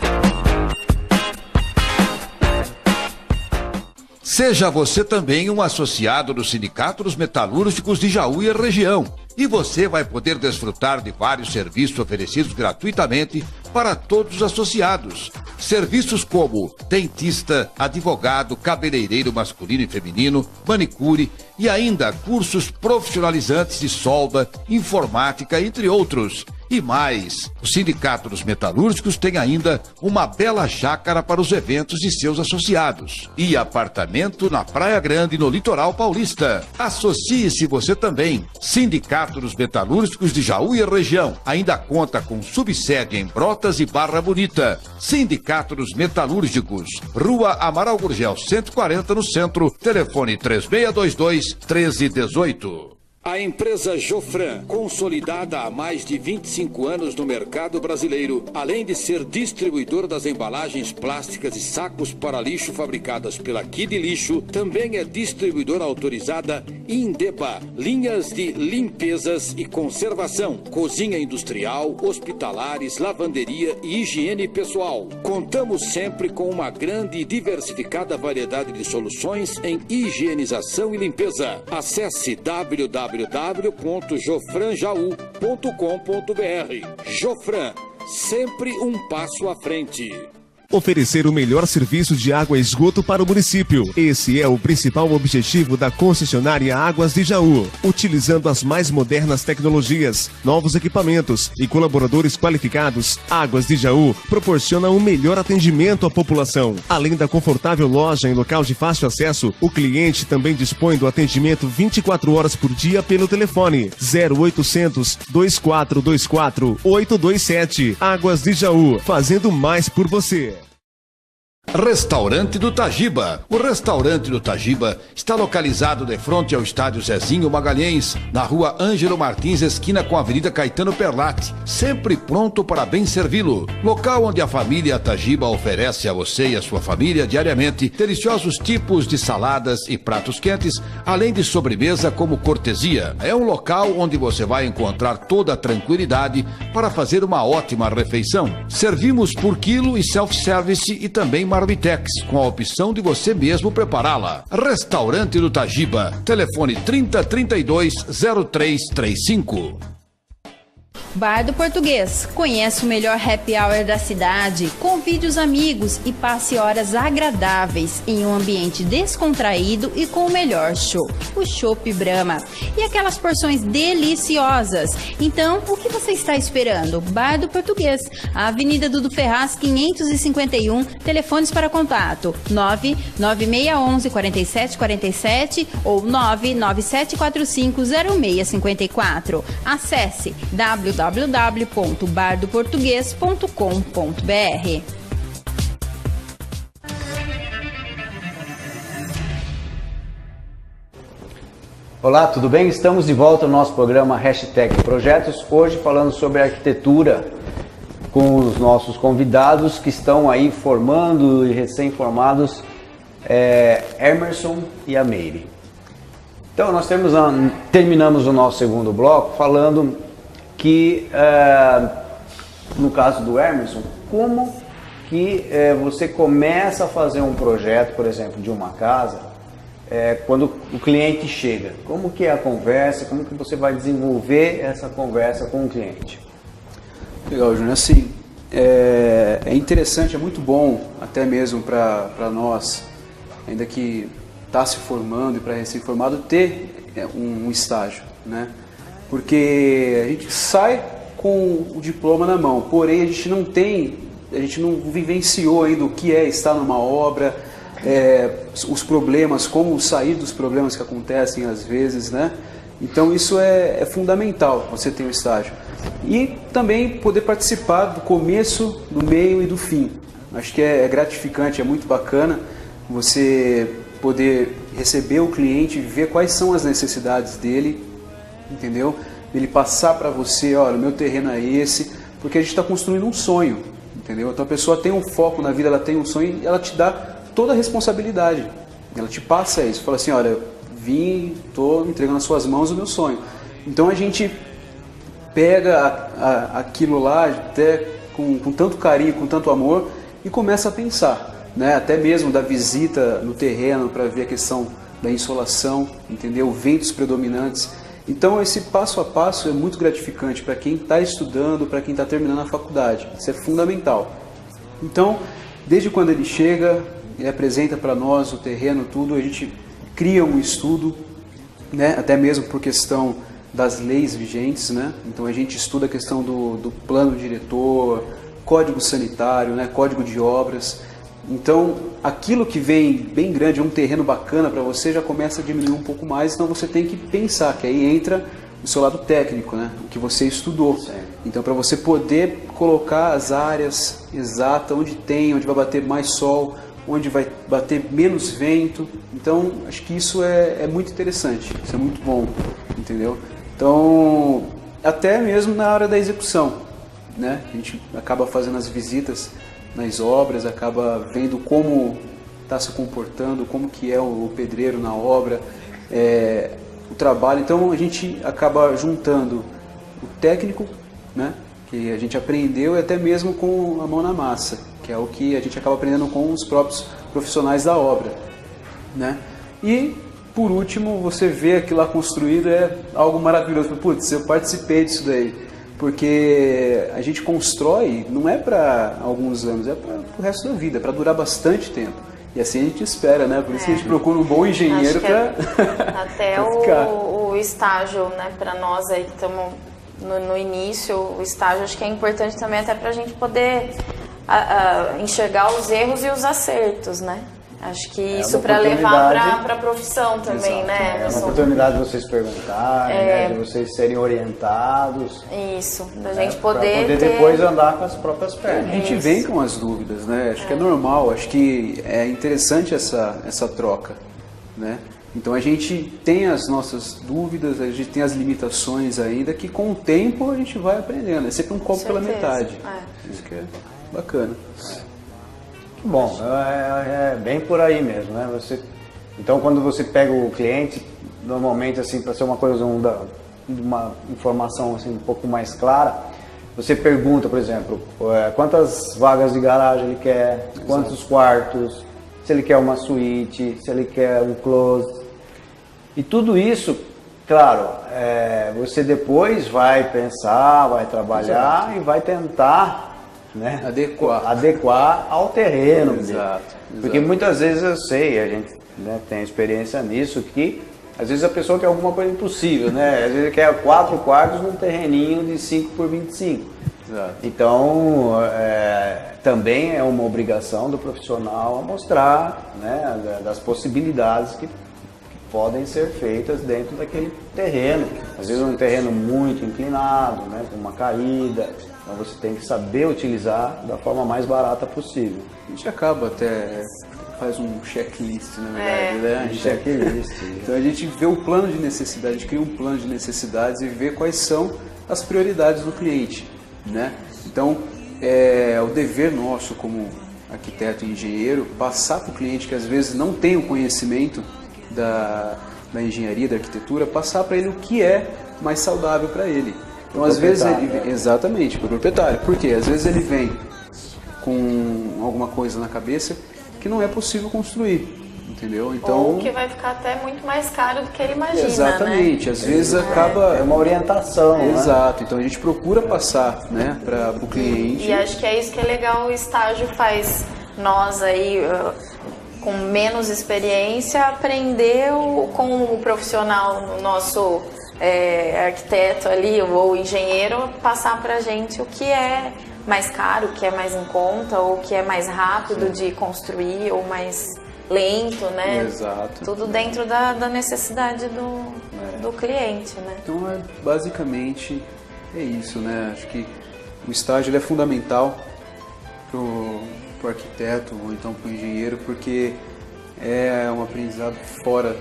Seja você também um associado do Sindicato dos Metalúrgicos de Jaú e região. E você vai poder desfrutar de vários serviços oferecidos gratuitamente para todos os associados. Serviços como dentista, advogado, cabeleireiro masculino e feminino, manicure e ainda cursos profissionalizantes de solda, informática, entre outros. E mais, o Sindicato dos Metalúrgicos tem ainda uma bela chácara para os eventos de seus associados. E apartamento na Praia Grande, no litoral paulista. Associe-se você também. Sindicato dos Metalúrgicos de Jaú e região. Ainda conta com subsede em Brotas e Barra Bonita. Sindicato dos Metalúrgicos. Rua Amaral Gurgel, 140 no centro. Telefone 3622-1318. A empresa Jofran, consolidada há mais de 25 anos no mercado brasileiro, além de ser distribuidor das embalagens plásticas e sacos para lixo fabricadas pela Kid Lixo, também é distribuidora autorizada Indeba, linhas de limpezas e conservação, cozinha industrial, hospitalares, lavanderia e higiene pessoal. Contamos sempre com uma grande e diversificada variedade de soluções em higienização e limpeza. Acesse www.jofranjaú.com.br. Jofran, sempre um passo à frente. Oferecer o melhor serviço de água e esgoto para o município. Esse é o principal objetivo da concessionária Águas de Jaú. Utilizando as mais modernas tecnologias, novos equipamentos e colaboradores qualificados, Águas de Jaú proporciona um melhor atendimento à população. Além da confortável loja em local de fácil acesso, o cliente também dispõe do atendimento 24 horas por dia pelo telefone 0800 2424 827. Águas de Jaú, fazendo mais por você. Restaurante do Tajiba. O Restaurante do Tajiba está localizado de frente ao estádio Zezinho Magalhães, na rua Ângelo Martins, esquina com a Avenida Caetano Perlatti, sempre pronto para bem servi-lo. Local onde a família Tajiba oferece a você e a sua família diariamente deliciosos tipos de saladas e pratos quentes, além de sobremesa como cortesia. É um local onde você vai encontrar toda a tranquilidade para fazer uma ótima refeição. Servimos por quilo e self-service e também Marmitex, com a opção de você mesmo prepará-la. Restaurante do Tajiba. Telefone 3032-0335. Bar do Português. Conheça o melhor happy hour da cidade. Convide os amigos e passe horas agradáveis em um ambiente descontraído e com o melhor chopp, o Chopp Brahma. E aquelas porções deliciosas. Então, o que você está esperando? Bar do Português. Avenida Dudu Ferraz, 551. Telefones para contato: 99611-4747 ou 99745-0654. Acesse www.bardoportugues.com.br. Olá, tudo bem? Estamos de volta no nosso programa #Projetos, hoje falando sobre arquitetura com os nossos convidados que estão aí formando e recém-formados, Emerson e a Meire. Então nós terminamos o nosso segundo bloco falando que, no caso do Emerson, como que você começa a fazer um projeto, por exemplo, de uma casa, quando o cliente chega. Como que é a conversa, como que você vai desenvolver essa conversa com o cliente? Legal, Júnior. Assim, é interessante, é muito bom, até mesmo para nós, ainda que está se formando e para recém-formado, ter um estágio, né? Porque a gente sai com o diploma na mão, porém a gente não vivenciou ainda o que é estar numa obra, os problemas, como sair dos problemas que acontecem às vezes, né? Então isso é fundamental, você ter um estágio. E também poder participar do começo, do meio e do fim. Acho que é gratificante, é muito bacana você poder receber o cliente, ver quais são as necessidades dele, entendeu? Ele passar para você: olha, o meu terreno é esse, porque a gente está construindo um sonho, entendeu? Então a pessoa tem um foco na vida, ela tem um sonho e ela te dá toda a responsabilidade. Ela te passa isso, fala assim: olha, estou entregando nas suas mãos o meu sonho. Então a gente pega aquilo lá até com tanto carinho, com tanto amor, e começa a pensar, né? Até mesmo da visita no terreno para ver a questão da insolação, entendeu? Ventos predominantes. Então esse passo a passo é muito gratificante para quem está estudando, para quem está terminando a faculdade. Isso é fundamental. Então, desde quando ele chega, ele apresenta para nós o terreno, tudo, a gente cria um estudo, né? Até mesmo por questão das leis vigentes, né? Então a gente estuda a questão do plano diretor, código sanitário, né? Código de obras. Então aquilo que vem bem grande, um terreno bacana para você, já começa a diminuir um pouco mais, então você tem que pensar, que aí entra o seu lado técnico, né? O que você estudou. Então para você poder colocar as áreas exatas, onde vai bater mais sol, onde vai bater menos vento. Então acho que isso é muito interessante, isso é muito bom, entendeu? Então, até mesmo na hora da execução, né? A gente acaba fazendo as visitas nas obras, acaba vendo como está se comportando, como que é o pedreiro na obra, o trabalho. Então a gente acaba juntando o técnico, né? Que a gente aprendeu, e até mesmo com a mão na massa, que é o que a gente acaba aprendendo com os próprios profissionais da obra, né? E por último, você vê aquilo lá construído, é algo maravilhoso. Putz, eu participei disso daí. Porque a gente constrói, não é para alguns anos, é para o resto da vida, para durar bastante tempo. E assim a gente espera, né? Por isso que a gente procura um bom engenheiro para até o estágio, né? Para nós aí que estamos no início, o estágio acho que é importante também até para a gente poder enxergar os erros e os acertos, né? Acho que isso para levar para a profissão também, né? É uma oportunidade de vocês perguntarem, né? De vocês serem orientados. Isso, da gente poder depois andar com as próprias pernas. A gente vem com as dúvidas, né? Acho que é normal, acho que é interessante essa troca, né? Então a gente tem as nossas dúvidas, a gente tem as limitações ainda, que com o tempo a gente vai aprendendo. É sempre um copo pela metade. Isso que é bacana. Bom, é bem por aí mesmo, né? Então, quando você pega o cliente, normalmente, assim, para ser uma coisa, uma informação assim, um pouco mais clara, você pergunta, por exemplo, quantas vagas de garagem ele quer, quantos quartos, se ele quer uma suíte, se ele quer um closet. E tudo isso, claro, você depois vai pensar, vai trabalhar e vai tentar... né? Adequar ao terreno. Exato. Porque muitas vezes eu sei, a gente tem experiência nisso, que às vezes a pessoa quer alguma coisa impossível, né? Às vezes quer 4 quartos num terreninho de 5 por 25. Exato. Então, também é uma obrigação do profissional a mostrar, né, das possibilidades que podem ser feitas dentro daquele terreno. Às vezes um terreno muito inclinado, né, com uma caída. Então você tem que saber utilizar da forma mais barata possível. A gente acaba até, faz um checklist, na verdade, né? Checklist. Então a gente vê o plano de necessidade, a gente cria um plano de necessidades e vê quais são as prioridades do cliente, né? Então é o dever nosso como arquiteto e engenheiro passar para o cliente que às vezes não tem o conhecimento da engenharia, da arquitetura, passar para ele o que é mais saudável para ele. Então, às vezes exatamente, para o proprietário. Por quê? Às vezes ele vem com alguma coisa na cabeça que não é possível construir, entendeu? Então, ou que vai ficar até muito mais caro do que ele imagina, exatamente. Né? Às vezes acaba... É uma orientação, Exato. Então, a gente procura passar, né, para o cliente. E acho que é isso que é legal, o estágio faz nós aí... com menos experiência, aprender com o profissional, o nosso arquiteto ali, ou engenheiro, passar pra gente o que é mais caro, o que é mais em conta, ou o que é mais rápido de construir, ou mais lento, né? Exato. Tudo dentro da necessidade do cliente, né? Então, basicamente, é isso, né? Acho que o estágio ele é fundamental pro arquiteto ou então para o engenheiro, porque é um aprendizado fora,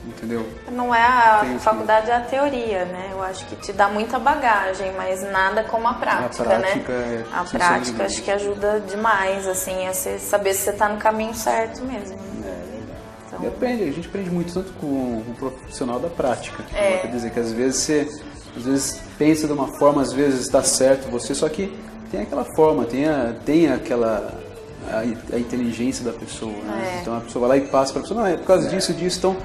entendeu? Não é a faculdade, é a teoria, né? Eu acho que te dá muita bagagem, mas nada como a prática, né? A prática acho que ajuda demais, assim, a saber se você está no caminho certo mesmo. Então... a gente aprende muito tanto com o profissional da prática. Quer dizer que às vezes você pensa de uma forma, às vezes está certo você, só que tem aquela forma, tem aquela a inteligência da pessoa, né? Então a pessoa vai lá e passa para a pessoa, não, é por causa disso, então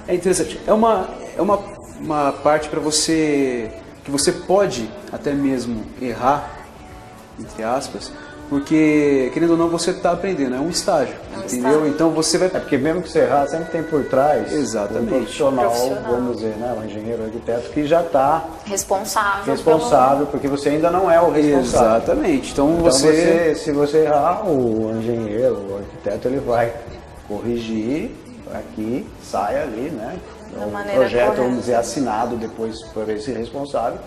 é interessante. É uma parte para você, que você pode até mesmo errar, entre aspas, porque, querendo ou não, você está aprendendo, é um estágio, entendeu? Então você vai... porque mesmo que você errar, sempre tem por trás exatamente um profissional, vamos dizer, né? Um engenheiro, arquiteto, que já está responsável porque você ainda não é o responsável. Exatamente. Então se você errar, o engenheiro, o arquiteto, ele vai corrigir aqui, sai ali, né? O projeto, vamos dizer, assinado depois por esse responsável,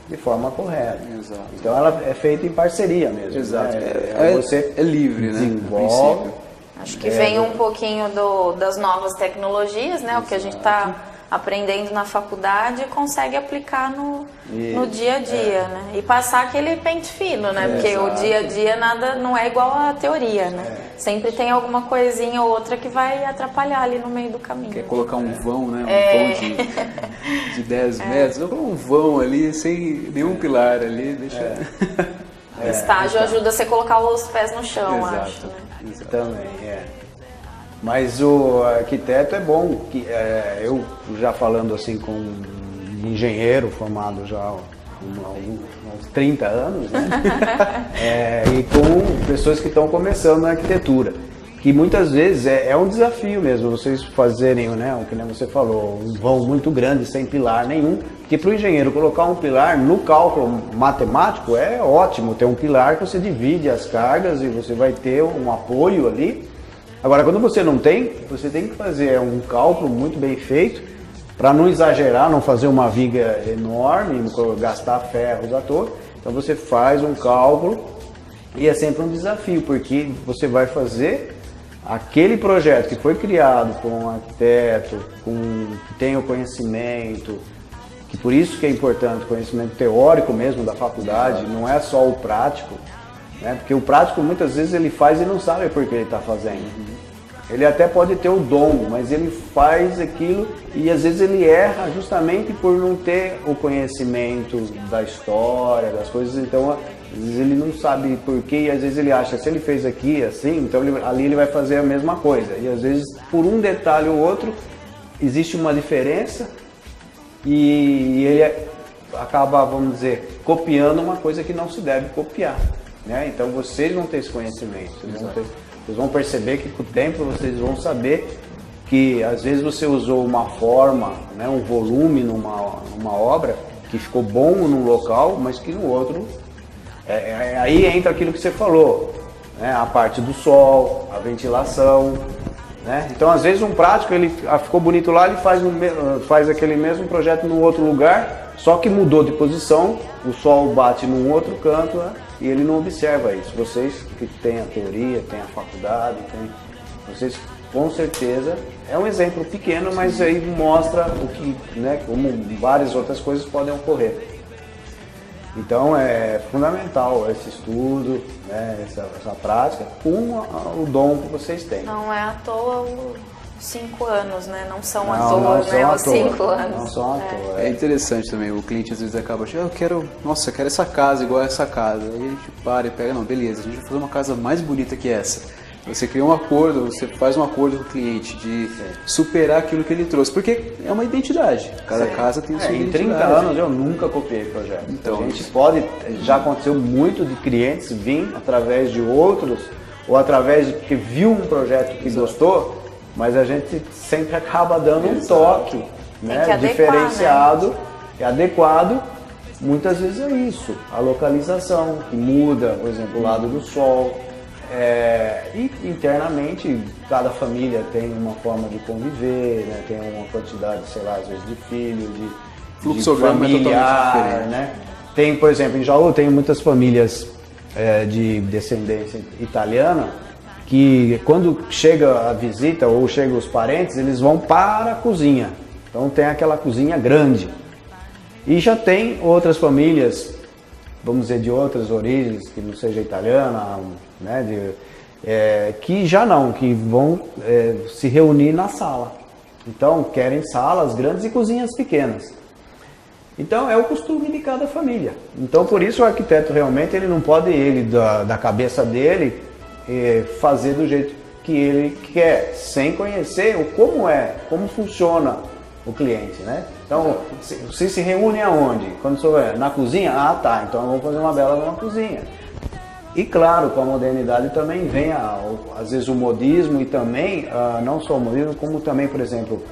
de forma correta. Exato. Então ela é feita em parceria mesmo. Exato. Né? Você é livre, né? Desenvolve. Acho que vem um pouquinho das novas tecnologias, né? Exato. O que a gente está aprendendo na faculdade e consegue aplicar no dia a dia, né? E passar aquele pente fino, né? Porque o dia a dia nada não é igual à teoria, né? Sempre tem alguma coisinha ou outra que vai atrapalhar ali no meio do caminho. Quer colocar um vão, né? Um vão de 10 metros, um vão ali sem nenhum pilar ali, deixa... O estágio ajuda você a colocar os pés no chão, acho, né? Também, Mas o arquiteto é bom, que eu já falando assim com um engenheiro formado já há uns 30 anos, né? E com pessoas que estão começando na arquitetura, que muitas vezes é um desafio mesmo vocês fazerem, né, o que você falou, um vão muito grande sem pilar nenhum, porque para o engenheiro colocar um pilar no cálculo matemático é ótimo ter um pilar que você divide as cargas e você vai ter um apoio ali. Agora, quando você não tem, você tem que fazer um cálculo muito bem feito para não exagerar, não fazer uma viga enorme, gastar ferros à toa. Então você faz um cálculo e é sempre um desafio, porque você vai fazer aquele projeto que foi criado por um arquiteto, que tem o conhecimento, que por isso que é importante o conhecimento teórico mesmo da faculdade, não é só o prático, né? Porque o prático muitas vezes ele faz e não sabe por que ele está fazendo. Ele até pode ter o dom, mas ele faz aquilo e às vezes ele erra justamente por não ter o conhecimento da história, das coisas, então às vezes ele não sabe por quê e às vezes ele acha, se ele fez aqui assim, então ali ele vai fazer a mesma coisa. E às vezes por um detalhe ou outro existe uma diferença e ele acaba, vamos dizer, copiando uma coisa que não se deve copiar, né? Então vocês vão ter esse conhecimento, vocês vão perceber que com o tempo vocês vão saber que às vezes você usou uma forma, né, um volume numa obra que ficou bom num local, mas que no outro... aí entra aquilo que você falou, né, a parte do sol, a ventilação, né? Então às vezes um prático, ele ficou bonito lá, ele faz aquele mesmo projeto num outro lugar, só que mudou de posição, o sol bate num outro canto, né? E ele não observa isso. Vocês que têm a teoria, têm a faculdade, vocês com certeza, é um exemplo pequeno, mas aí mostra o que, né, como várias outras coisas podem ocorrer. Então é fundamental esse estudo, né, essa prática, com o dom que vocês têm. Não é à toa os 5 anos, né? Não são à toa, né? Os 5 anos. Não são à toa. É interessante também, o cliente às vezes acaba achando, eu quero essa casa igual a essa casa. Aí a gente para e pega, não, beleza, a gente vai fazer uma casa mais bonita que essa. Você cria um acordo, você faz um acordo com o cliente de superar aquilo que ele trouxe, porque é uma identidade, cada casa tem a sua identidade. Em 30 anos eu nunca copiei projeto. Então, a gente pode, já aconteceu muito de clientes vir através de outros, ou através de que viu um projeto que gostou, mas a gente sempre acaba dando um toque, né, diferenciado, e adequado. Muitas vezes é isso, a localização que muda, por exemplo, o lado do sol. E internamente cada família tem uma forma de conviver, né? Tem uma quantidade, sei lá, às vezes de filhos, de familiar, né? Tem, por exemplo, em Jaú tem muitas famílias de descendência italiana que quando chega a visita ou chegam os parentes, eles vão para a cozinha. Então tem aquela cozinha grande. E já tem outras famílias, vamos dizer, de outras origens, que não seja italiana, né, que já não, que vão se reunir na sala. Então querem salas grandes e cozinhas pequenas. Então é o costume de cada família. Então por isso o arquiteto realmente ele não pode, da cabeça dele, fazer do jeito que ele quer, sem conhecer como funciona o cliente, né? Então, você se reúne aonde? Quando souber, na cozinha? Ah, tá, então vamos fazer uma bela numa cozinha. E claro, com a modernidade também vem, às vezes, o modismo e também, não só o modismo, como também, por exemplo,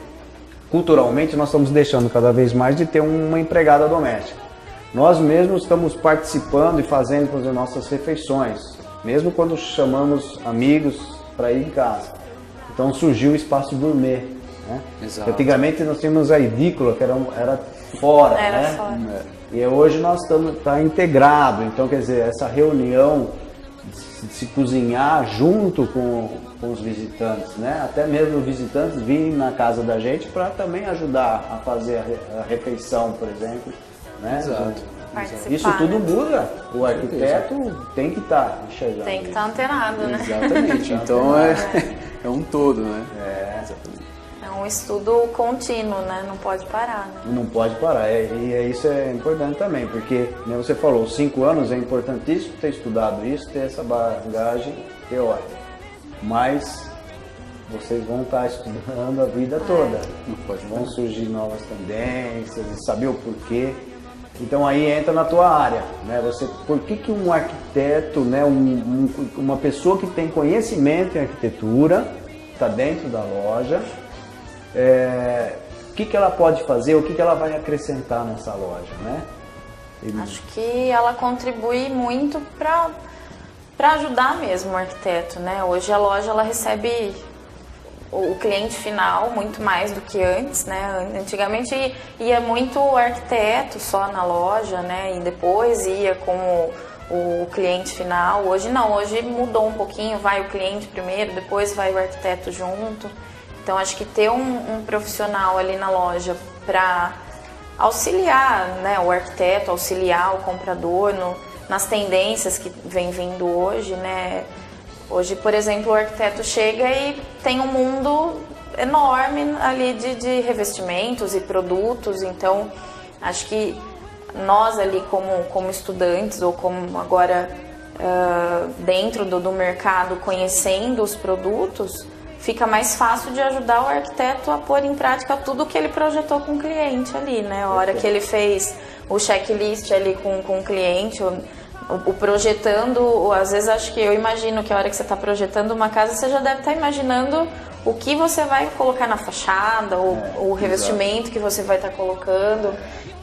culturalmente nós estamos deixando cada vez mais de ter uma empregada doméstica. Nós mesmos estamos participando e fazendo, por exemplo, nossas refeições, mesmo quando chamamos amigos para ir em casa. Então surgiu o espaço gourmet. Né? Antigamente nós tínhamos a edícula, que era fora, né? Fora. E hoje nós estamos integrado, então quer dizer, essa reunião de se cozinhar junto com os visitantes, né? Até mesmo os visitantes virem na casa da gente para também ajudar a fazer a refeição, por exemplo. Né? Exato. Isso tudo muda, o arquiteto tem que estar enxergando. Tem que estar antenado, né? Exatamente, então é um todo, né? Exatamente. É um estudo contínuo, né? Não pode parar, né? Não pode parar, isso é importante também, porque, como você falou, 5 anos é importantíssimo ter estudado isso, ter essa bagagem teórica, mas vocês vão estar estudando a vida toda, vão surgir novas tendências, saber o porquê. Então aí entra na tua área, né? Por que um arquiteto, né? Uma pessoa que tem conhecimento em arquitetura, está dentro da loja, o que ela pode fazer, o que ela vai acrescentar nessa loja, né? Acho que ela contribui muito para para ajudar mesmo o arquiteto, né? Hoje a loja ela recebe o cliente final muito mais do que antes, né? Antigamente ia muito o arquiteto só na loja, né? E depois ia com o cliente final. Hoje não, hoje mudou um pouquinho, vai o cliente primeiro, depois vai o arquiteto junto. Então acho que ter um profissional ali na loja para auxiliar, né, o arquiteto, auxiliar o comprador nas tendências que vem vindo hoje, né? Hoje, por exemplo, o arquiteto chega e tem um mundo enorme ali de revestimentos e produtos, então acho que nós ali como estudantes ou como agora dentro do mercado conhecendo os produtos, fica mais fácil de ajudar o arquiteto a pôr em prática tudo que ele projetou com o cliente ali, né? A hora que ele fez o checklist ali com o cliente, o projetando, às vezes acho que eu imagino que a hora que você está projetando uma casa, você já deve estar imaginando o que você vai colocar na fachada, o revestimento que você vai estar colocando.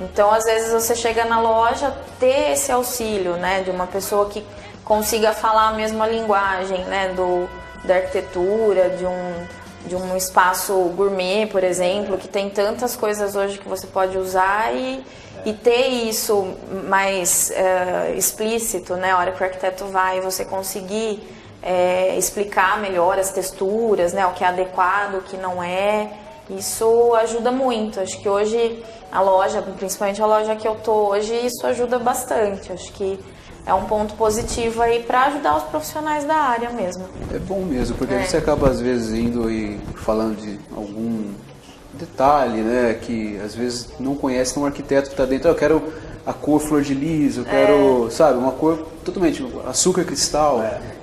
Então, às vezes você chega na loja, ter esse auxílio, né, de uma pessoa que consiga falar a mesma linguagem, né, da arquitetura, de um espaço gourmet, por exemplo, que tem tantas coisas hoje que você pode usar e ter isso mais explícito, né, a hora que o arquiteto vai, você conseguir explicar melhor as texturas, né, o que é adequado, o que não é, isso ajuda muito. Acho que hoje a loja, principalmente a loja que eu tô hoje, isso ajuda bastante. Acho que é um ponto positivo aí para ajudar os profissionais da área mesmo. É bom mesmo, porque você acaba às vezes indo e falando de algum detalhe, né, que às vezes não conhece um arquiteto que está dentro. Eu quero a cor flor de lis, eu quero, sabe, uma cor totalmente açúcar cristal.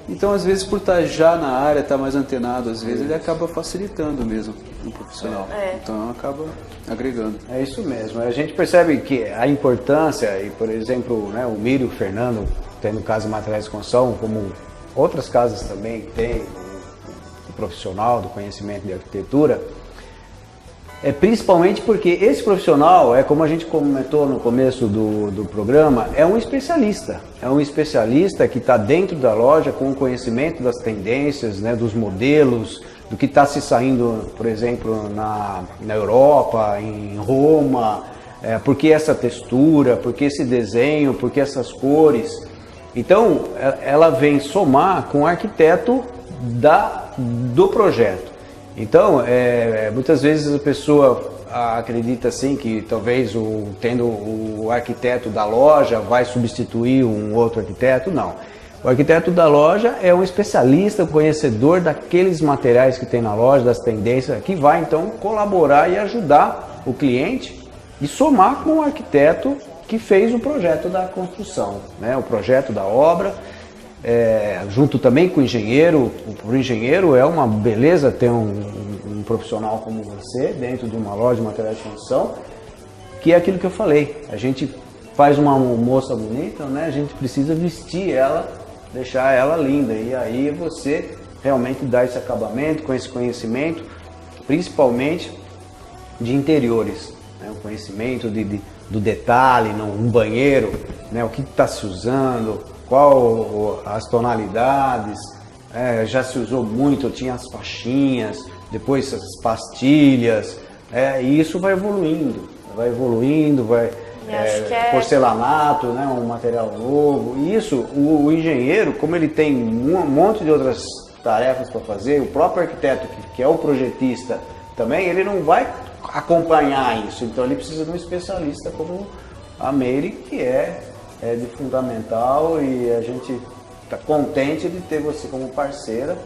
Então, às vezes, por estar já na área, estar mais antenado, às vezes ele acaba facilitando mesmo no profissional. Então, acaba agregando. É isso mesmo. A gente percebe que a importância, e por exemplo, né, o Mírio e o Fernando, tendo casa de materiais de construção, como outras casas também que tem, o profissional do conhecimento de arquitetura, principalmente porque esse profissional, como a gente comentou no começo do programa, é um especialista. É um especialista que está dentro da loja com o conhecimento das tendências, né, dos modelos, do que está se saindo, por exemplo, na Europa, em Roma, por que essa textura, por que esse desenho, por que essas cores. Então, ela vem somar com o arquiteto do projeto. Então, muitas vezes a pessoa acredita assim que talvez tendo o arquiteto da loja vai substituir um outro arquiteto. Não. O arquiteto da loja é um especialista, conhecedor daqueles materiais que tem na loja, das tendências, que vai então colaborar e ajudar o cliente e somar com o arquiteto que fez o projeto da construção, né? O projeto da obra. Junto também com o engenheiro. Para o engenheiro é uma beleza ter um profissional como você dentro de uma loja de materiais de construção, que é aquilo que eu falei. A gente faz uma moça bonita, né? A gente precisa vestir ela, deixar ela linda, e aí você realmente dá esse acabamento com esse conhecimento, principalmente de interiores, né? O conhecimento do detalhe, um banheiro, né? O que está se usando, qual as tonalidades, já se usou muito, tinha as faixinhas, depois as pastilhas, e isso vai evoluindo, porcelanato, né, um material novo. E isso, o engenheiro, como ele tem um monte de outras tarefas para fazer, o próprio arquiteto, que é o projetista também, ele não vai acompanhar isso, então ele precisa de um especialista como a Meire, que é de fundamental, e a gente está contente de ter você como parceira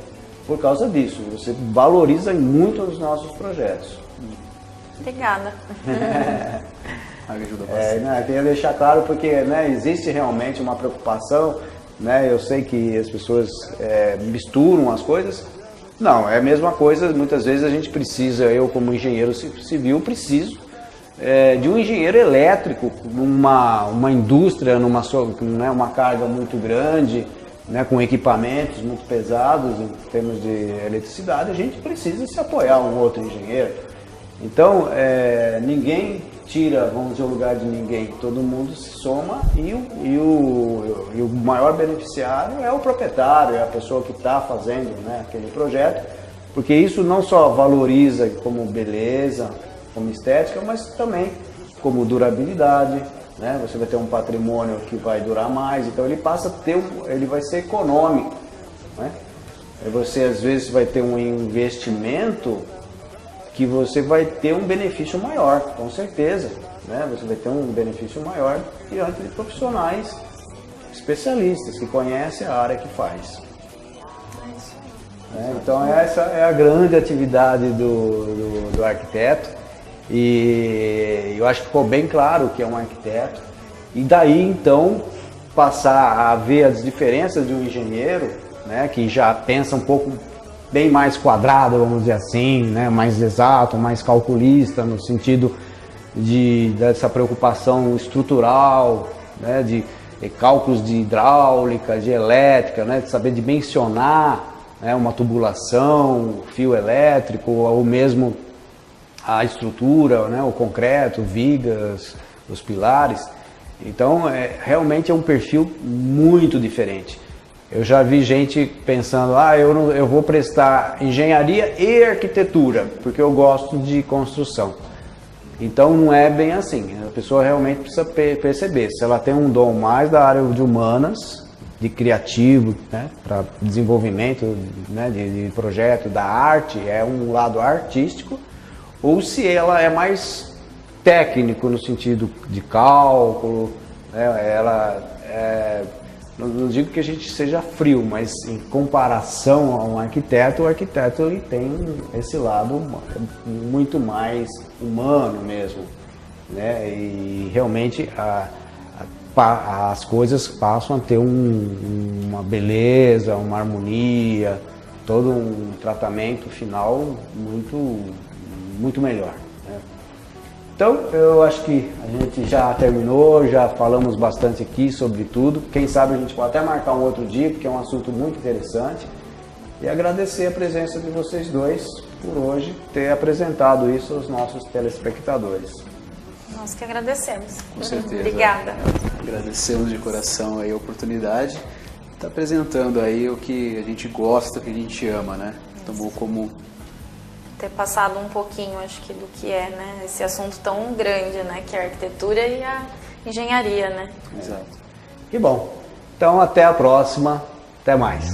por causa disso. Você valoriza muito os nossos projetos. Obrigada. Ajuda bastante. Queria deixar claro porque, né, existe realmente uma preocupação, né? Eu sei que as pessoas misturam as coisas. Não, é a mesma coisa. Muitas vezes a gente precisa, eu como engenheiro civil, preciso de um engenheiro elétrico, uma indústria, uma carga muito grande, né, com equipamentos muito pesados em termos de eletricidade, a gente precisa se apoiar um outro engenheiro. Então, ninguém tira, vamos dizer, o lugar de ninguém. Todo mundo se soma e o maior beneficiário é o proprietário, é a pessoa que está fazendo, né, aquele projeto, porque isso não só valoriza como beleza, como estética, mas também como durabilidade, né? Você vai ter um patrimônio que vai durar mais, então ele passa a ter, ele vai ser econômico, né? Você às vezes vai ter um investimento que você vai ter um benefício maior, com certeza, né? Você vai ter um benefício maior diante de profissionais especialistas que conhecem a área que faz. Então essa é a grande atividade do arquiteto, e eu acho que ficou bem claro que é um arquiteto, e daí então passar a ver as diferenças de um engenheiro, né, que já pensa um pouco bem mais quadrado, vamos dizer assim, né, mais exato, mais calculista, no sentido dessa preocupação estrutural, né, de cálculos de hidráulica, de elétrica, né, de saber dimensionar, né, uma tubulação, fio elétrico, ou mesmo a estrutura, né, o concreto, vigas, os pilares. Então, realmente é um perfil muito diferente. Eu já vi gente pensando, eu vou prestar engenharia e arquitetura, porque eu gosto de construção. Então não é bem assim, a pessoa realmente precisa perceber se ela tem um dom mais da área de humanas, de criativo, né, para desenvolvimento, né, de projeto, da arte, é um lado artístico, ou se ela é mais técnico no sentido de cálculo, né, não digo que a gente seja frio, mas em comparação a um arquiteto, o arquiteto ele tem esse lado muito mais humano mesmo, né, e realmente as coisas passam a ter uma beleza, uma harmonia, todo um tratamento final muito melhor, né? Então, eu acho que a gente já terminou, já falamos bastante aqui sobre tudo. Quem sabe a gente pode até marcar um outro dia, porque é um assunto muito interessante. E agradecer a presença de vocês dois por hoje ter apresentado isso aos nossos telespectadores. Nós que agradecemos. Com certeza. Obrigada. Agradecemos de coração aí a oportunidade de estar apresentando aí o que a gente gosta, o que a gente ama, né? Tomou como ter passado um pouquinho, acho que, do que é, né, esse assunto tão grande, né, que é a arquitetura e a engenharia, né? Exato. Que bom. Então, até a próxima. Até mais.